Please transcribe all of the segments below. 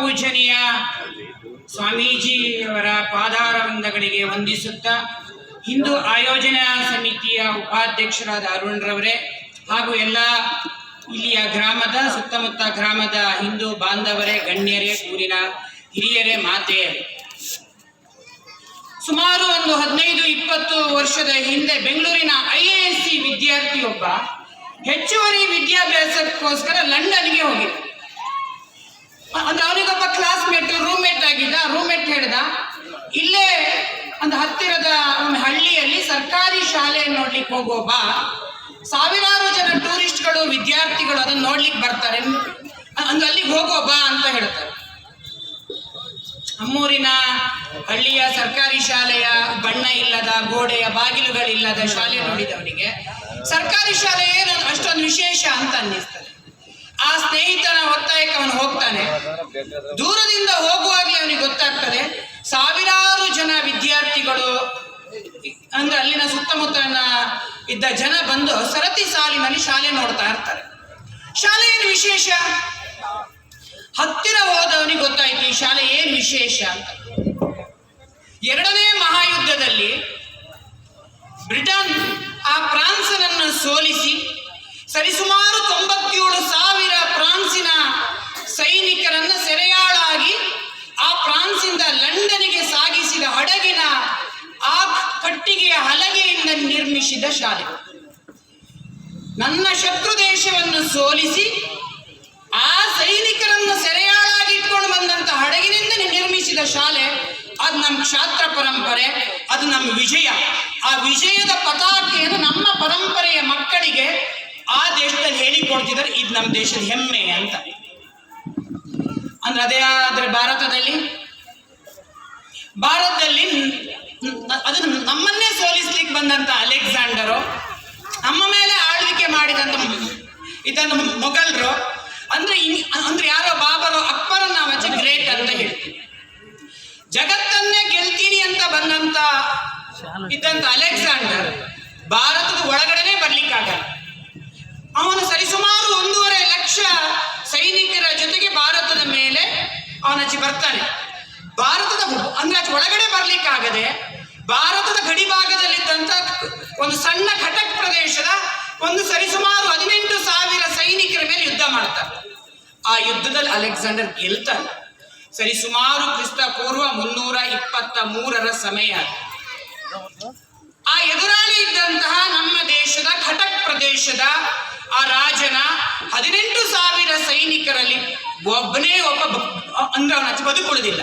ಪೂಜನೀಯ ಸ್ವಾಮೀಜಿಯವರ ಪಾದಾರವಿಂದಗಳಿಗೆ ವಂದಿಸುತ್ತಾ, ಹಿಂದೂ ಆಯೋಜನಾ ಸಮಿತಿಯ ಉಪಾಧ್ಯಕ್ಷರಾದ ಅರುಣ್ರವರೇ ಹಾಗೂ ಎಲ್ಲ ಇಲ್ಲಿಯ ಗ್ರಾಮದ ಸುತ್ತಮುತ್ತ ಗ್ರಾಮದ ಹಿಂದೂ ಬಾಂಧವರೇ, ಗಣ್ಯರೇ, ಊರಿನ ಹಿರಿಯರೇ, ಮಾತೆಯರೇ, ಸುಮಾರು ಒಂದು 15-20 ವರ್ಷದ ಹಿಂದೆ ಬೆಂಗಳೂರಿನ IISc ವಿದ್ಯಾರ್ಥಿಯೊಬ್ಬ ಹೆಚ್ಚುವರಿ ವಿದ್ಯಾಭ್ಯಾಸಕ್ಕೋಸ್ಕರ ಲಂಡನ್ಗೆ ಹೋಗಿದ್ದ. ಅಂದ್ರೆ ಅವನಿಗೊಬ್ಬ ಕ್ಲಾಸ್ಮೇಟ್ ರೂಮ್ಮೇಟ್ ಆಗಿದ್ದ. ರೂಮ್ಮೇಟ್ ಹೇಳ್ದ, ಇಲ್ಲೇ ಒಂದು ಹತ್ತಿರದ ಹಳ್ಳಿಯಲ್ಲಿ ಸರ್ಕಾರಿ ಶಾಲೆ ನೋಡ್ಲಿಕ್ಕೆ ಹೋಗೋ ಬಾ, ಸಾವಿರಾರು ಜನ ಟೂರಿಸ್ಟ್ಗಳು ವಿದ್ಯಾರ್ಥಿಗಳು ಅದನ್ನ ನೋಡ್ಲಿಕ್ಕೆ ಬರ್ತಾರೆ, ಅಂದ್ರೆ ಅಲ್ಲಿಗೆ ಹೋಗೋ ಬಾ ಅಂತ ಹೇಳ್ತಾರೆ. ನಮ್ಮೂರಿನ ಹಳ್ಳಿಯ ಸರ್ಕಾರಿ ಶಾಲೆಯ ಬಣ್ಣ ಇಲ್ಲದ, ಗೋಡೆಯ ಬಾಗಿಲುಗಳಿಲ್ಲದ ಶಾಲೆ ನೋಡಿದವನಿಗೆ ಸರ್ಕಾರಿ ಶಾಲೆ ಏನು ಅಷ್ಟೊಂದು ವಿಶೇಷ ಅಂತ ಅನ್ನಿಸ್ತದೆ. ಆ ಸ್ನೇಹಿತನ ಒತ್ತಾಯಕ್ಕೆ ಅವನು ಹೋಗ್ತಾನೆ. ದೂರದಿಂದ ಹೋಗುವಾಗಲೇ ಅವನಿಗೆ ಗೊತ್ತಾಗ್ತದೆ, ಸಾವಿರಾರು ಜನ ವಿದ್ಯಾರ್ಥಿಗಳು ಅಂದ್ರೆ ಅಲ್ಲಿನ ಸುತ್ತಮುತ್ತಲಿನ ಇದ್ದ ಜನ ಬಂದು ಸರತಿ ಸಾಲಿನಲ್ಲಿ ಶಾಲೆ ನೋಡ್ತಾ ಇರ್ತಾರೆ. ಶಾಲೆ ಏನು ವಿಶೇಷ? ಹತ್ತಿರ ಹೋದವನಿಗೆ ಗೊತ್ತಾಯ್ತು ಈ ಶಾಲೆ ಏನು ವಿಶೇಷ ಅಂತ. 2ನೇ ಮಹಾಯುದ್ಧದಲ್ಲಿ ಬ್ರಿಟನ್ ಆ ಫ್ರಾನ್ಸನನ್ನು ಸೋಲಿಸಿ ಸರಿಸುಮಾರು 97,000 ಫ್ರಾನ್ಸಿನ ಸೈನಿಕರನ್ನ ಸೆರೆಯಾಳಾಗಿ ಆ ಫ್ರಾನ್ಸಿಂದ ಲಂಡನ್ಗೆ ಸಾಗಿಸಿದ ಹಡಗಿನ ಆ ಕಟ್ಟಿಗೆಯ ಹಲಗೆಯಿಂದ ನಿರ್ಮಿಸಿದ ಶಾಲೆ. ನನ್ನ ಶತ್ರು ದೇಶವನ್ನು ಸೋಲಿಸಿ ಆ ಸೈನಿಕರನ್ನು ಸೆರೆಯಾಳಾಗಿ ಇಟ್ಕೊಂಡು ಬಂದಂತ ಹಡಗಿನಿಂದ ನಿರ್ಮಿಸಿದ ಶಾಲೆ, ಅದು ನಮ್ಮ ಕ್ಷಾತ್ರ ಪರಂಪರೆ, ಅದು ನಮ್ಮ ವಿಜಯ. ಆ ವಿಜಯದ ಪತಾಕೆಯನ್ನು ನಮ್ಮ ಪರಂಪರೆಯ ಮಕ್ಕಳಿಗೆ ಆ ದೇಶದಲ್ಲಿ ಹೇಳಿಕೊಡ್ತಿದ್ದಾರೆ, ಇದು ನಮ್ಮ ದೇಶದ ಹೆಮ್ಮೆ ಅಂತ. ಅಂದ್ರೆ ಅದೇ ಆದ್ರೆ ಭಾರತದಲ್ಲಿ ಅದು ನಮ್ಮನ್ನೇ ಸೋಲಿಸ್ಲಿಕ್ಕೆ ಬಂದಂತ ಅಲೆಕ್ಸಾಂಡರು, ನಮ್ಮ ಮೇಲೆ ಆಳ್ವಿಕೆ ಮಾಡಿದಂತ ಇದನ್ನು ಮೊಘಲರು, ಅಂದ್ರೆ ಯಾರೋ ಬಾಬರು, ಅಕ್ಬರನ್ನ ನಾವಚ್ಚ ಗ್ರೇಟ್ ಅಂತ ಹೇಳ್ತೀವಿ. ಜಗತ್ತನ್ನೇ ಗೆಲ್ತೀನಿ ಅಂತ ಬಂದಂತ ಇದ್ದಂತ ಅಲೆಕ್ಸಾಂಡರ್ ಭಾರತದ ಒಳಗಡೆನೆ ಬರ್ಲಿಕ್ಕಾಗಲ್ಲ. ಅವನು ಸರಿಸುಮಾರು 1.5 ಲಕ್ಷ ಸೈನಿಕರ ಜೊತೆಗೆ ಭಾರತದ ಮೇಲೆ ಅವನಾಚೆ ಬರ್ತಾನೆ. ಭಾರತದ ಅಂದ್ರೆ ಆಚೆ ಒಳಗಡೆ ಬರ್ಲಿಕ್ಕಾಗದೆ ಭಾರತದ ಗಡಿ ಭಾಗದಲ್ಲಿದ್ದಂತ ಒಂದು ಸಣ್ಣ ಕಟಕ್ ಪ್ರದೇಶದ ಒಂದು ಸರಿಸುಮಾರು 18,000 ಸೈನಿಕರ ಮೇಲೆ ಯುದ್ಧ ಮಾಡ್ತಾರೆ. ಆ ಯುದ್ಧದಲ್ಲಿ ಅಲೆಕ್ಸಾಂಡರ್ ಗೆಲ್ತಾನೆ. ಸರಿಸುಮಾರು ಕ್ರಿಸ್ತಪೂರ್ವ 323 ಸಮಯ. ಆ ಎದುರಾಳಿ ಇದ್ದಂತಹ ನಮ್ಮ ದೇಶದ ಕಟಕ್ ಪ್ರದೇಶದ ಆ ರಾಜನ 18,000 ಸೈನಿಕರಲ್ಲಿ ಒಬ್ಬನೇ ಒಬ್ಬ ಅಂದ್ರೆ ಅವನ ಬದುಕುಳಿದಿಲ್ಲ,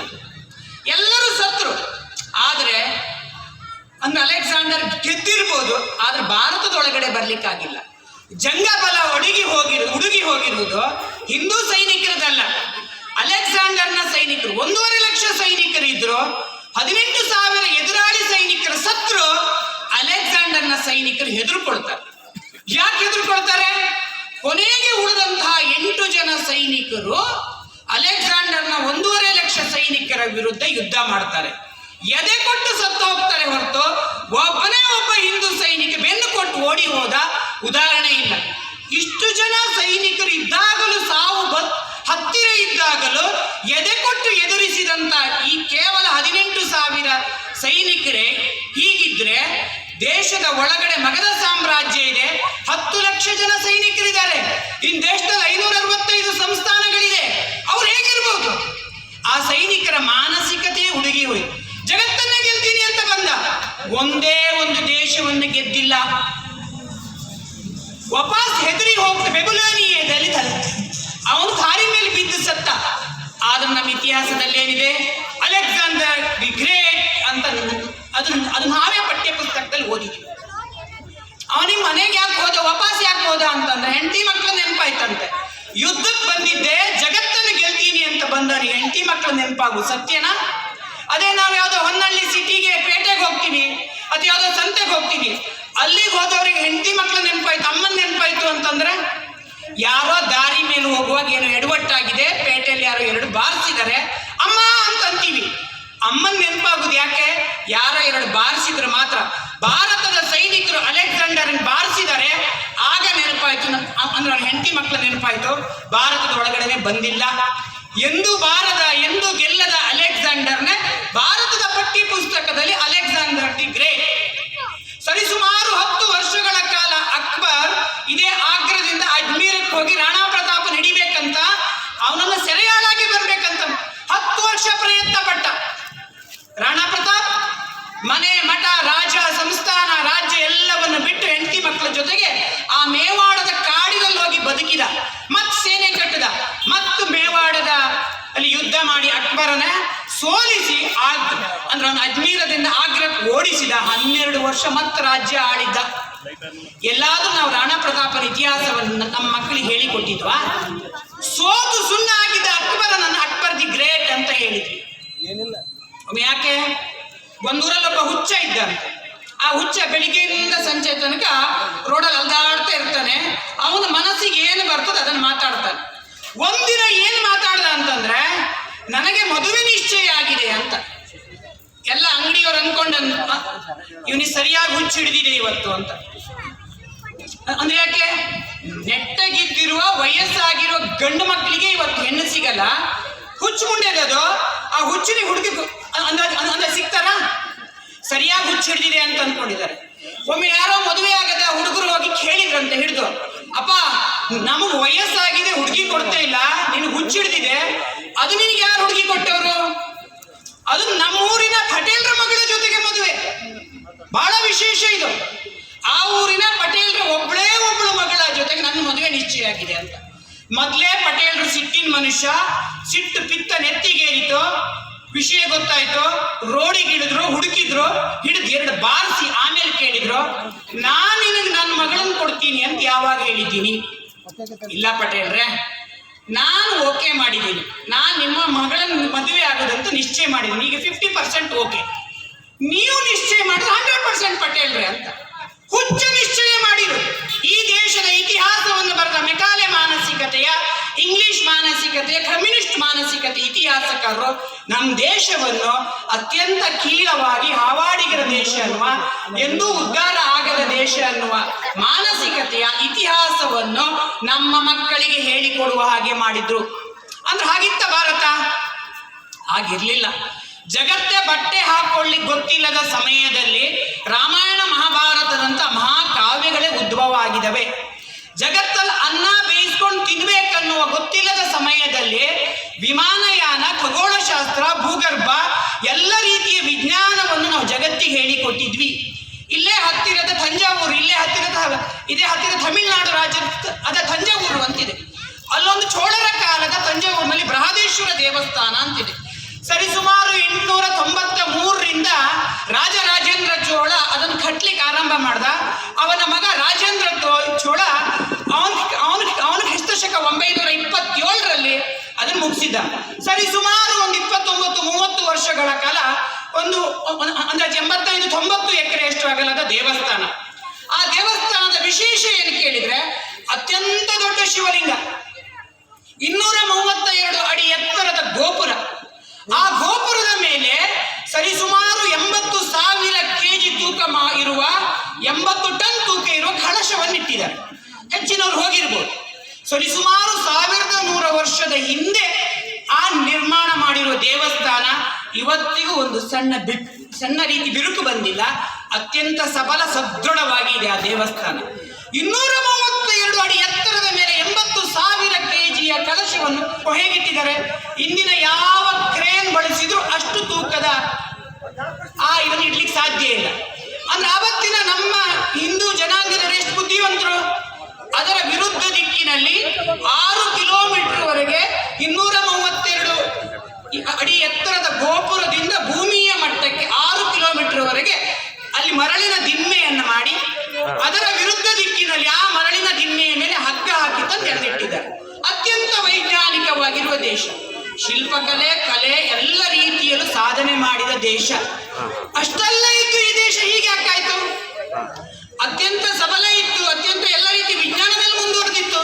ಎಲ್ಲರೂ ಸತ್ರು. ಆದ್ರೆ ಅಂದ್ರೆ ಅಲೆಕ್ಸಾಂಡರ್ ಗೆದ್ದಿರ್ಬೋದು, ಆದ್ರೆ ಭಾರತದೊಳಗಡೆ ಬರ್ಲಿಕ್ಕಾಗಿಲ್ಲ. ಜಂಗಬಲ ಹುಡುಗಿ ಹೋಗಿರುವುದು ಹಿಂದೂ ಸೈನಿಕರದಲ್ಲ, ಅಲೆಕ್ಸಾಂಡರ್ನ ಸೈನಿಕರು. 1.5 ಲಕ್ಷ ಸೈನಿಕರು ಇದ್ರು, 18,000 ಎದುರಾಳಿ ಸೈನಿಕರು ಸತ್ರು. ಅಲೆಕ್ಸಾಂಡರ್ನ ಸೈನಿಕರು ಹೆದರ್ಕೊಳ್ತಾರೆ. ಯಾಕೆ ಹೆದರ್ಕೊಳ್ತಾರೆ? ಕೊನೆಗೆ ಉಳಿದಂತಹ 8 ಜನ ಸೈನಿಕರು ಅಲೆಕ್ಸಾಂಡರ್ನ 1.5 ಲಕ್ಷ ಸೈನಿಕರ ವಿರುದ್ಧ ಯುದ್ಧ ಮಾಡ್ತಾರೆ. ಎದೆ ಕೊಟ್ಟು ಸತ್ತು ಹೋಗ್ತಾರೆ ಹೊರತು ಒಬ್ಬನೇ ಒಬ್ಬ ಹಿಂದೂ ಸೈನಿಕ ಬೆನ್ನು ಕೊಟ್ಟು ಓಡಿ ಹೋದ ಉದಾಹರಣೆ ಇಲ್ಲ. ಇಷ್ಟು ಜನ ಸೈನಿಕರು ಇದ್ದಾಗಲೂ, ಸಾವು ಹತ್ತಿರ ಇದ್ದಾಗಲೂ ಎದೆ ಕೊಟ್ಟು ಎದುರಿಸಿದಂತ ಈ ಕೇವಲ 18,000 ಸೈನಿಕರೇ ಹೀಗಿದ್ರೆ, ದೇಶದ ಒಳಗಡೆ ಮಗಧ ಸಾಮ್ರಾಜ್ಯ ಇದೆ, 10 ಲಕ್ಷ ಜನ ಸೈನಿಕರಿದ್ದಾರೆ. ಇನ್ನು ದೇಶದಲ್ಲಿ 565 ಸಂಸ್ಥಾನಗಳಿದೆ. ಅವ್ರು ಹೇಗಿರ್ಬೋದು? ಆ ಸೈನಿಕರ ಮಾನಸಿಕತೆ ಹುಡುಗಿ ಹೋಯ್ತು. ಜಗತ್ತನ್ನೇ ಗೆಲ್ತೀನಿ ಅಂತ ಬಂದ, ಒಂದೇ ಒಂದು ದೇಶವನ್ನು ಗೆದ್ದಿಲ್ಲ. ವಾಪಸ್ ಹೆದರಿ ಹೋಗ್ತ ಬೆಬುಲಾನಿಯದಲ್ಲಿ ಅವನು ದಾರಿ ಮೇಲೆ ಬಿದ್ದು ಸತ್ತ. ಆದ್ರೆ ನಮ್ಮ ಇತಿಹಾಸದಲ್ಲಿ ಏನಿದೆ? ಅಲೆಕ್ಸಾಂಡರ್ ದಿ ಗ್ರೇಟ್ ಅಂತ ಅದು ನಾವೇ ಪಠ್ಯ ಪುಸ್ತಕದಲ್ಲಿ ಓದಿದ್ವಿ. ಅವನಿಗೆ ಮನೆಗೆ ಯಾಕೆ ಹೋದ, ವಾಪಸ್ ಯಾಕೆ ಹೋದ ಅಂತಂದ್ರೆ ಹೆಂಡತಿ ಮಕ್ಕಳು ನೆನಪಾಯ್ತಂತೆ. ಯುದ್ಧಕ್ಕೆ ಬಂದಿದ್ದೆ ಜಗತ್ತನ್ನು ಗೆಲ್ತೀನಿ ಅಂತ ಬಂದವನಿಗೆ ಹೆಂಡತಿ ಮಕ್ಕಳು ನೆನಪಾಗು ಸತ್ಯನಾ? ಅದೇ ನಾವು ಯಾವುದೋ ಹೊನ್ನಳ್ಳಿ ಸಿಟಿಗೆ ಪೇಟೆಗೆ ಹೋಗ್ತೀವಿ ಅಥವಾ ಯಾವುದೋ ಸಂತೆಗೆ ಹೋಗ್ತೀವಿ, ಅಲ್ಲಿಗೆ ಹೋದವ್ರಿಗೆ ಹೆಂಡತಿ ಮಕ್ಕಳು ನೆನಪಾಯ್ತು, ಅಮ್ಮನ ನೆನಪಾಯ್ತು ಅಂತಂದ್ರೆ, ಯಾರೋ ದಾರಿ ಮೇಲೆ ಹೋಗುವಾಗ ಏನೋ ಎಡವಟ್ಟಾಗಿದೆ, ಪೇಟೆಯಲ್ಲಿ ಯಾರೋ 2 ಬಾರಿಸಿದ್ದಾರೆ, ಅಮ್ಮ ಅಂತ ಅಂತೀವಿ. ಅಮ್ಮನ್ ನೆನಪಾಗುದು ಯಾಕೆ? ಯಾರೋ 2 ಬಾರಿಸಿದ್ರು ಮಾತ್ರ. ಭಾರತದ ಸೈನಿಕರು ಅಲೆಕ್ಸಾಂಡರ್ ಬಾರಿಸಿದ್ದಾರೆ, ಆಗ ನೆನಪಾಯ್ತು ಅಂದ್ರೆ ಅವ್ನ ಹೆಂಡತಿ ಮಕ್ಕಳು ನೆನಪಾಯ್ತು. ಭಾರತದ ಒಳಗಡೆ ಬಂದಿಲ್ಲ. ಎಂದು ಬಾರದ ಎಂದು ಗೆಲ್ಲದ ಅಲೆಕ್ಸಾಂಡರ್ನ ಭಾರತದ ಪಠ್ಯ ಪುಸ್ತಕದಲ್ಲಿ ಅಲೆಕ್ಸಾಂಡರ್ ದಿ ಗ್ರೇಟ್. ಸರಿಸುಮಾರು 10 ವರ್ಷಗಳ ಕಾಲ ಅಕ್ಬರ್ ಇದೇ ಆಗ್ರಾದಿಂದ ಅಜ್ಮೀರಕ್ಕೆ ಹೋಗಿ ರಾಣಾ ಪ್ರತಾಪ ಹಿಡಿಬೇಕಂತ, ಅವನನ್ನು ಸೆರೆಯಾಳಾಗಿ ಬರ್ಬೇಕಂತ 10 ವರ್ಷ ಪ್ರಯತ್ನ ಪಟ್ಟ. ರಾಣಾ ಪ್ರತಾಪ್ ಮನೆ ಮಠ ರಾಜ ಸಂಸ್ಥಾನ ರಾಜ್ಯ ಎಲ್ಲವನ್ನು ಬಿಟ್ಟು ಹೆಂಡತಿ ಮಕ್ಕಳ ಜೊತೆಗೆ ಆ ಮೇವಾಡದ ಕಾಡಿನಲ್ಲಿ ಹೋಗಿ ಬದುಕಿದ. ಮತ್ ಸೇನೆ ಕಟ್ಟಿದ, ಮತ್ತು ಮೇವಾಡದ ಅಲ್ಲಿ ಯುದ್ಧ ಮಾಡಿ ಅಕ್ಬರನ ಸೋಲಿಸಿ ಅಂದ್ರೆ ಅವನು ಅಜ್ಮೀರದಿಂದ ಆಗ್ರಕ್ಕೆ ಓಡಿಸಿದ. 12 ವರ್ಷ ಮತ್ತೆ ರಾಜ್ಯ ಆಳಿದ್ದ. ಎಲ್ಲಾದ್ರೂ ನಾವು ರಾಣಾ ಪ್ರತಾಪನ ಇತಿಹಾಸವನ್ನು ನಮ್ಮ ಮಕ್ಕಳಿಗೆ ಹೇಳಿಕೊಟ್ಟಿದ್ವಾ? ಸೋತು ಸುಣ್ಣ ಆಗಿದ್ದ ಅಕ್ಬರನನ್ನು ಅಕ್ಬರ್ ದಿ ಗ್ರೇಟ್ ಅಂತ ಹೇಳಿದ್ವಿ. ಯಾಕೆ? ಒಂದೂರಲ್ಲೊಬ್ಬ ಹುಚ್ಚ ಇದ್ದಂತೆ. ಆ ಹುಚ್ಚ ಬೆಳಿಗ್ಗೆಯಿಂದ ಸಂಜೆ ತನಕ ರೋಡಲ್ಲಿ ಅಲ್ದಾಡ್ತಾ ಇರ್ತಾನೆ. ಅವನ ಮನಸ್ಸಿಗೆ ಏನು ಬರ್ತದೆ ಅದನ್ನು ಮಾತಾಡ್ತಾನೆ. ಒಂದಿನ ಏನು ಮಾತಾಡ್ದ ಅಂತಂದ್ರೆ, ನನಗೆ ಮದುವೆ ನಿಶ್ಚಯ ಆಗಿದೆ ಅಂತ. ಎಲ್ಲ ಅಂಗಡಿಯವ್ರು ಅನ್ಕೊಂಡ ಇವನಿಗೆ ಸರಿಯಾಗಿ ಹುಚ್ಚು ಹಿಡಿದಿದೆ ಇವತ್ತು ಅಂತ. ಅಂದ್ರೆ ಯಾಕೆ? ನೆಟ್ಟಗಿದ್ದಿರುವ ವಯಸ್ಸಾಗಿರೋ ಗಂಡು ಮಕ್ಕಳಿಗೆ ಇವತ್ತು ಹೆಣ್ಣು ಸಿಗಲ್ಲ. ಹುಚ್ಚು ಮುಂಡೆದದು ಆ ಹುಚ್ಚಿನ ಹುಡುಗಿ ಅಂದ ಸಿಗ್ತಾರ? ಸರಿಯಾಗಿ ಹುಚ್ಚು ಹಿಡಿದಿದೆ ಅಂತ ಅನ್ಕೊಂಡಿದ್ದಾರೆ. ಒಮ್ಮೆ ಯಾರೋ ಮದುವೆ ಆಗದ ಹುಡುಗರು ಹೋಗಿ ಕೇಳಿದ್ರಂತೆ ಹಿಡಿದು, ಅಪ್ಪ ನಮಗ್ ವಯಸ್ಸಾಗಿದೆ ಹುಡುಗಿ ಕೊಡ್ತಾ ಇಲ್ಲ, ನಿನಗೆ ಹುಚ್ಚು ಹಿಡಿದಿದೆ, ಅದು ನಿನಗೆ ಯಾರು ಹುಡುಗಿ ಕೊಟ್ಟವರು? ಅದು ನಮ್ಮೂರಿನ ಪಟೇಲ್ರ ಮಗಳ ಜೊತೆಗೆ ಮದುವೆ. ಬಹಳ ವಿಶೇಷ ಇದು. ಆ ಊರಿನ ಪಟೇಲ್ರ ಒಬ್ಳು ಮಗಳ ಜೊತೆಗೆ ನನ್ನ ಮದುವೆ ನಿಶ್ಚಯ ಆಗಿದೆ ಅಂತ. ಮೊದ್ಲೇ ಪಟೇಲ್ರು ಸಿಟ್ಟಿನ ಮನುಷ್ಯ, ಸಿಟ್ಟು ಪಿತ್ತ ನೆತ್ತಿಗೇರಿತು. ವಿಷಯ ಗೊತ್ತಾಯ್ತು, ರೋಡಿಗೆ ಹಿಡಿದ್ರು, ಹುಡುಕಿದ್ರು, ಹಿಡಿದು 2 ಬಾರಿಸಿ ಆಮೇಲೆ ಕೇಳಿದ್ರು, ನಾನು ನಿನಗೆ ನನ್ನ ಮಗಳನ್ನ ಕೊಡ್ತೀನಿ ಅಂತ ಯಾವಾಗ ಹೇಳಿದ್ದೀನಿ? ಇಲ್ಲ ಪಟೇಲ್ರೆ, ನಾನು ಓಕೆ ಮಾಡಿದ್ದೀನಿ, ನಾನು ನಿಮ್ಮ ಮಗಳನ್ನ ಮದುವೆ ಆಗೋದಂತ ನಿಶ್ಚಯ ಮಾಡಿದ್ದೀನಿ, ಈಗ 50% ಓಕೆ, ನೀವು ನಿಶ್ಚಯ ಮಾಡಿದ್ರೆ 100% ಪಟೇಲ್ರೆ ಅಂತ. ಹುಚ್ಚ ನಿಶ್ಚಯ ಮಾಡಿರು. ಈ ದೇಶದ ಇತಿಹಾಸವನ್ನು ಬರೆದ ಮೆಕಾಲೆ ಮಾನಸಿಕತೆಯ, ಇಂಗ್ಲಿಷ್ ಮಾನಸಿಕತೆಯ, ಕಮ್ಯುನಿಸ್ಟ್ ಮಾನಸಿಕತೆ ಇತಿಹಾಸಕಾರರು ನಮ್ಮ ದೇಶವನ್ನು ಅತ್ಯಂತ ಕೀಳವಾಗಿ ಹಾವಾಡಿಗರ ದೇಶ ಅನ್ನುವ, ಎಂದೂ ಉದ್ಧಾರ ಆಗದ ದೇಶ ಅನ್ನುವ ಮಾನಸಿಕತೆಯ ಇತಿಹಾಸವನ್ನು ನಮ್ಮ ಮಕ್ಕಳಿಗೆ ಹೇಳಿಕೊಡುವ ಹಾಗೆ ಮಾಡಿದ್ರು. ಅಂದ್ರೆ ಹಾಗಿತ್ತ ಭಾರತ? ಹಾಗಿರ್ಲಿಲ್ಲ. ಜಗತ್ತೇ ಬಟ್ಟೆ ಹಾಕೊಳ್ಳಿಕ್ಕೆ ಗೊತ್ತಿಲ್ಲದ ಸಮಯದಲ್ಲಿ ರಾಮಾಯಣ ಮಹಾಭಾರತದಂತ ಮಹಾಕಾವ್ಯಗಳೇ ಉದ್ಭವ ಆಗಿದವೆ. ಜಗತ್ತಲ್ಲಿ ಅನ್ನ ಬೇಯಿಸ್ಕೊಂಡು ತಿನ್ಬೇಕನ್ನುವ ಗೊತ್ತಿಲ್ಲದ ಸಮಯದಲ್ಲಿ ವಿಮಾನಯಾನ, ಖಗೋಳಶಾಸ್ತ್ರ, ಭೂಗರ್ಭ ಎಲ್ಲ ರೀತಿಯ ವಿಜ್ಞಾನವನ್ನು ನಾವು ಜಗತ್ತಿಗೆ ಹೇಳಿಕೊಟ್ಟಿದ್ವಿ. ಇಲ್ಲೇ ಹತ್ತಿರದ ತಂಜಾವೂರು, ಇದೇ ಹತ್ತಿರ ತಮಿಳುನಾಡು ರಾಜ್ಯದ ಅದ ತಂಜಾವೂರು ಅಂತಿದೆ. ಅಲ್ಲೊಂದು ಚೋಳರ ಕಾಲದ ತಂಜಾವೂರಿನಲ್ಲಿ ಬೃಹದೇಶ್ವರ ದೇವಸ್ಥಾನ ಅಂತಿದೆ. ಸರಿಸುಮಾರು 893ರಿಂದ ರಾಜರಾಜೇಂದ್ರ ಚೋಳ ಅದನ್ನು ಕಟ್ಲಿಕ್ಕೆ ಆರಂಭ ಮಾಡ್ದ. ಅವನ ಮಗ ರಾಜೇಂದ್ರ ಚೋಳ ಅವನ ಕ್ರಿಸ್ತಶಕ 927ರಲ್ಲಿ ಅದನ್ನು ಮುಗಿಸಿದ್ದ. ಸರಿಸುಮಾರು ಒಂದು 29-30 ವರ್ಷಗಳ ಕಾಲ ಒಂದು ಅಂದಾಜು 85-90 ಎಕರೆಯಷ್ಟು ಅಗಲದ ದೇವಸ್ಥಾನ. ಆ ದೇವಸ್ಥಾನದ ವಿಶೇಷ ಏನು ಕೇಳಿದ್ರೆ, ಅತ್ಯಂತ ದೊಡ್ಡ ಶಿವಲಿಂಗ, 232 ಅಡಿ ಎತ್ತರದ ಗೋಪುರ. ಆ ಗೋಪುರದ ಮೇಲೆ ಸರಿಸುಮಾರು 80,000 ಕೆಜಿ ತೂಕ ಇರುವ 80 ಟನ್ ತೂಕ ಇರುವ ಕಳಶವನ್ನಿಟ್ಟಿದ್ದಾರೆ. ಹೆಚ್ಚಿನವ್ರು ಹೋಗಿರ್ಬೋದು. ಸರಿಸುಮಾರು 1100 ವರ್ಷದ ಹಿಂದೆ ಆ ನಿರ್ಮಾಣ ಮಾಡಿರುವ ದೇವಸ್ಥಾನ ಇವತ್ತಿಗೂ ಒಂದು ಸಣ್ಣ ರೀತಿ ಬಿರುಕು ಬಂದಿಲ್ಲ. ಅತ್ಯಂತ ಸಬಲ ಸದೃಢವಾಗಿದೆ ಆ ದೇವಸ್ಥಾನ. 232 ಅಡಿ ಎತ್ತರದ ಮೇಲೆ 80,000 ಕೆಜಿಯ ಕಲಶವನ್ನು ಹೇಗಿಟ್ಟಿದ್ದಾರೆ? ಇಂದಿನ ಯಾವ ಕ್ರೇನ್ ಬಳಸಿದ್ರು ಅಷ್ಟು ತೂಕದ ಇದನ್ನು ಇಡ್ಲಿಕ್ಕೆ ಸಾಧ್ಯ ಇಲ್ಲ. ಅಂದ್ರೆ ಆವತ್ತಿನ ನಮ್ಮ ಹಿಂದೂ ಜನಾಂಗದವರು ಎಷ್ಟು ಬುದ್ಧಿವಂತರು. ಅದರ ವಿರುದ್ಧ ದಿಕ್ಕಿನಲ್ಲಿ 6 ಕಿಲೋಮೀಟರ್ ವರೆಗೆ 232 ಅಡಿ ಎತ್ತರದ ಗೋಪುರದಿಂದ ಭೂಮಿಯ ಮಟ್ಟಕ್ಕೆ 6 ಕಿಲೋಮೀಟರ್ ವರೆಗೆ ಅಲ್ಲಿ ಮರಳಿನ ದಿಮ್ಮೆಯನ್ನು ಮಾಡಿ, ಅದರ ವಿರುದ್ಧ ದಿಕ್ಕಿನಲ್ಲಿ ಆ ಮರಳಿನ ದಿಮ್ಮೆಯ ಮೇಲೆ ಹಗ್ಗ ಹಾಕಿ ತಂದು ಎಳೆದಿಟ್ಟಿದ್ದಾರೆ. ಅತ್ಯಂತ ವೈಜ್ಞಾನಿಕವಾಗಿರುವ ದೇಶ. ಶಿಲ್ಪಕಲೆ, ಕಲೆ ಎಲ್ಲ ರೀತಿಯಲ್ಲೂ ಸಾಧನೆ ಮಾಡಿದ ದೇಶ. ಅಷ್ಟೆಲ್ಲ ಇತ್ತು ಈ ದೇಶ ಹೀಗೆ ಯಾಕಾಯ್ತು? ಅತ್ಯಂತ ಸಬಲ ಇತ್ತು, ಅತ್ಯಂತ ಎಲ್ಲ ರೀತಿ ವಿಜ್ಞಾನದಲ್ಲಿ ಮುಂದುವರೆದಿತ್ತು.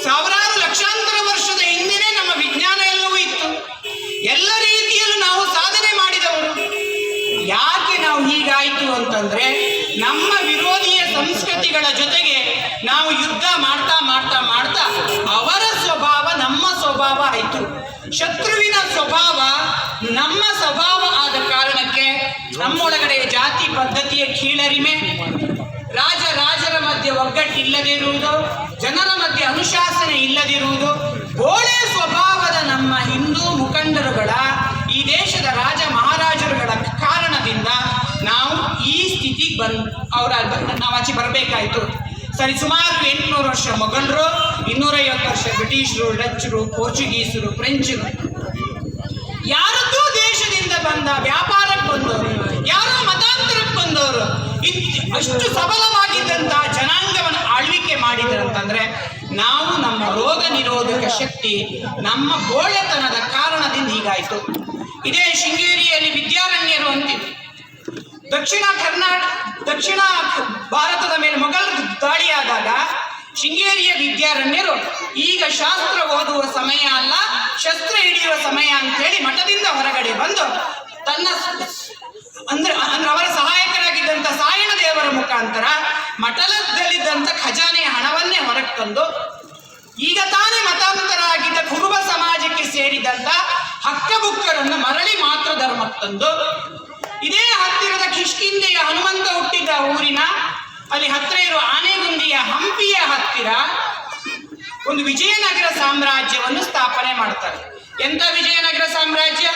ಸಾವಿರಾರು ಲಕ್ಷಾಂತರ ವರ್ಷದ ಹಿಂದೆನೇ ನಮ್ಮ ವಿಜ್ಞಾನ ಎಲ್ಲವೂ ಇತ್ತು. ಎಲ್ಲ ರೀತಿಯಲ್ಲೂ ನಾವು ಸಾಧನೆ ಮಾಡಿದವರು. ಯಾಕೆ ನಾವು ಹೀಗಾಯ್ತು ಅಂತಂದ್ರೆ, ನಮ್ಮ ವಿರೋಧಿಯ ಸಂಸ್ಕೃತಿಗಳ ಜೊತೆಗೆ ನಾವು ಯುದ್ಧ ಮಾಡ್ತಾ ಮಾಡ್ತಾ ಮಾಡ್ತಾ ಅವರ ಸ್ವಭಾವ ನಮ್ಮ ನಮ್ಮ ಸ್ವಭಾವ ಆಯಿತು. ಶತ್ರುವಿನ ಸ್ವಭಾವ ನಮ್ಮ ಸ್ವಭಾವ ಆದ ಕಾರಣಕ್ಕೆ ನಮ್ಮೊಳಗಡೆ ಜಾತಿ ಪದ್ಧತಿಯ ಕೀಳರಿಮೆ, ರಾಜರ ಮಧ್ಯೆ ಒಗ್ಗಟ್ಟಿಲ್ಲದಿರುವುದು, ಜನರ ಮಧ್ಯೆ ಅನುಶಾಸನೆ ಇಲ್ಲದಿರುವುದು, ಗೋಳೆ ಸ್ವಭಾವದ ನಮ್ಮ ಹಿಂದೂ ಮುಖಂಡರುಗಳ, ಈ ದೇಶದ ರಾಜ ಮಹಾರಾಜರುಗಳ ಕಾರಣದಿಂದ ನಾವು ಈ ಸ್ಥಿತಿಗೆ ನಾವು ಆಚೆ ಬರಬೇಕಾಯಿತು. ಸರಿ, ಸುಮಾರು 800 ವರ್ಷ ಮೊಘಲರು, 250 ವರ್ಷ ಬ್ರಿಟಿಷರು, ಡಚ್ಚರು, ಪೋರ್ಚುಗೀಸರು, ಫ್ರೆಂಚರು, ಯಾರದ್ದೂ ದೇಶದಿಂದ ಬಂದ ವ್ಯಾಪಾರಕ್ಕೆ ಬಂದವರು, ಯಾರೋ ಮತಾಂತರಕ್ಕೆ ಬಂದವರು ಅಷ್ಟು ಸಬಲವಾಗಿದ್ದಂತಹ ಜನಾಂಗವನ್ನು ಆಳ್ವಿಕೆ ಮಾಡಿದ್ರಂತಂದ್ರೆ ನಾವು ನಮ್ಮ ರೋಗ ನಿರೋಧಕ ಶಕ್ತಿ ನಮ್ಮ ಗೋಳೆತನದ ಕಾರಣದಿಂದ ಹೀಗಾಯಿತು. ಇದೇ ಶೃಂಗೇರಿಯಲ್ಲಿ ವಿದ್ಯಾರಣ್ಯರು ಅಂತಿದ್ರು. ದಕ್ಷಿಣ ಭಾರತದ ಮೇಲೆ ಮೊಘಲರ ದಾಳಿಯಾದಾಗ ಶೃಂಗೇರಿಯ ವಿದ್ಯಾರಣ್ಯರು ಈಗ ಶಾಸ್ತ್ರ ಓದುವ ಸಮಯ ಅಲ್ಲ, ಶಸ್ತ್ರ ಹಿಡಿಯುವ ಸಮಯ ಅಂತೇಳಿ ಮಠದಿಂದ ಹೊರಗಡೆ ಬಂದು ತನ್ನ ಅಂದ್ರೆ ಅವರ ಸಹಾಯಕರಾಗಿದ್ದಂಥ ಸಾಯಣ ದೇವರ ಮುಖಾಂತರ ಮಠದಲ್ಲಿದ್ದಂಥ ಖಜಾನೆಯ ಹಣವನ್ನೇ ಹೊರಗೆ ತಂದು ಈಗ ತಾನೇ ಮತಾಂತರ ಆಗಿದ್ದ ಕುರುಬ ಸಮಾಜಕ್ಕೆ ಸೇರಿದಂಥ ಹಕ್ಕಬುಕ್ಕರನ್ನು ಮರಳಿ ಮಾತ್ರ ಧರ್ಮಕ್ಕೆ ತಂದು ಇದೇ ಹತ್ತಿರದ ಕಿಷ್ಕಿಂಧೆಯ ಹನುಮಂತ ಹುಟ್ಟಿದ್ದ ಊರಿನ ಅಲ್ಲಿ ಹತ್ತಿರ ಇರುವ ಆನೆಗುಂದಿಯ ಹಂಪಿಯ ಹತ್ತಿರ ಒಂದು ವಿಜಯನಗರ ಸಾಮ್ರಾಜ್ಯವನ್ನು ಸ್ಥಾಪನೆ ಮಾಡ್ತಾರೆ. ಎಂಥ ವಿಜಯನಗರ ಸಾಮ್ರಾಜ್ಯ?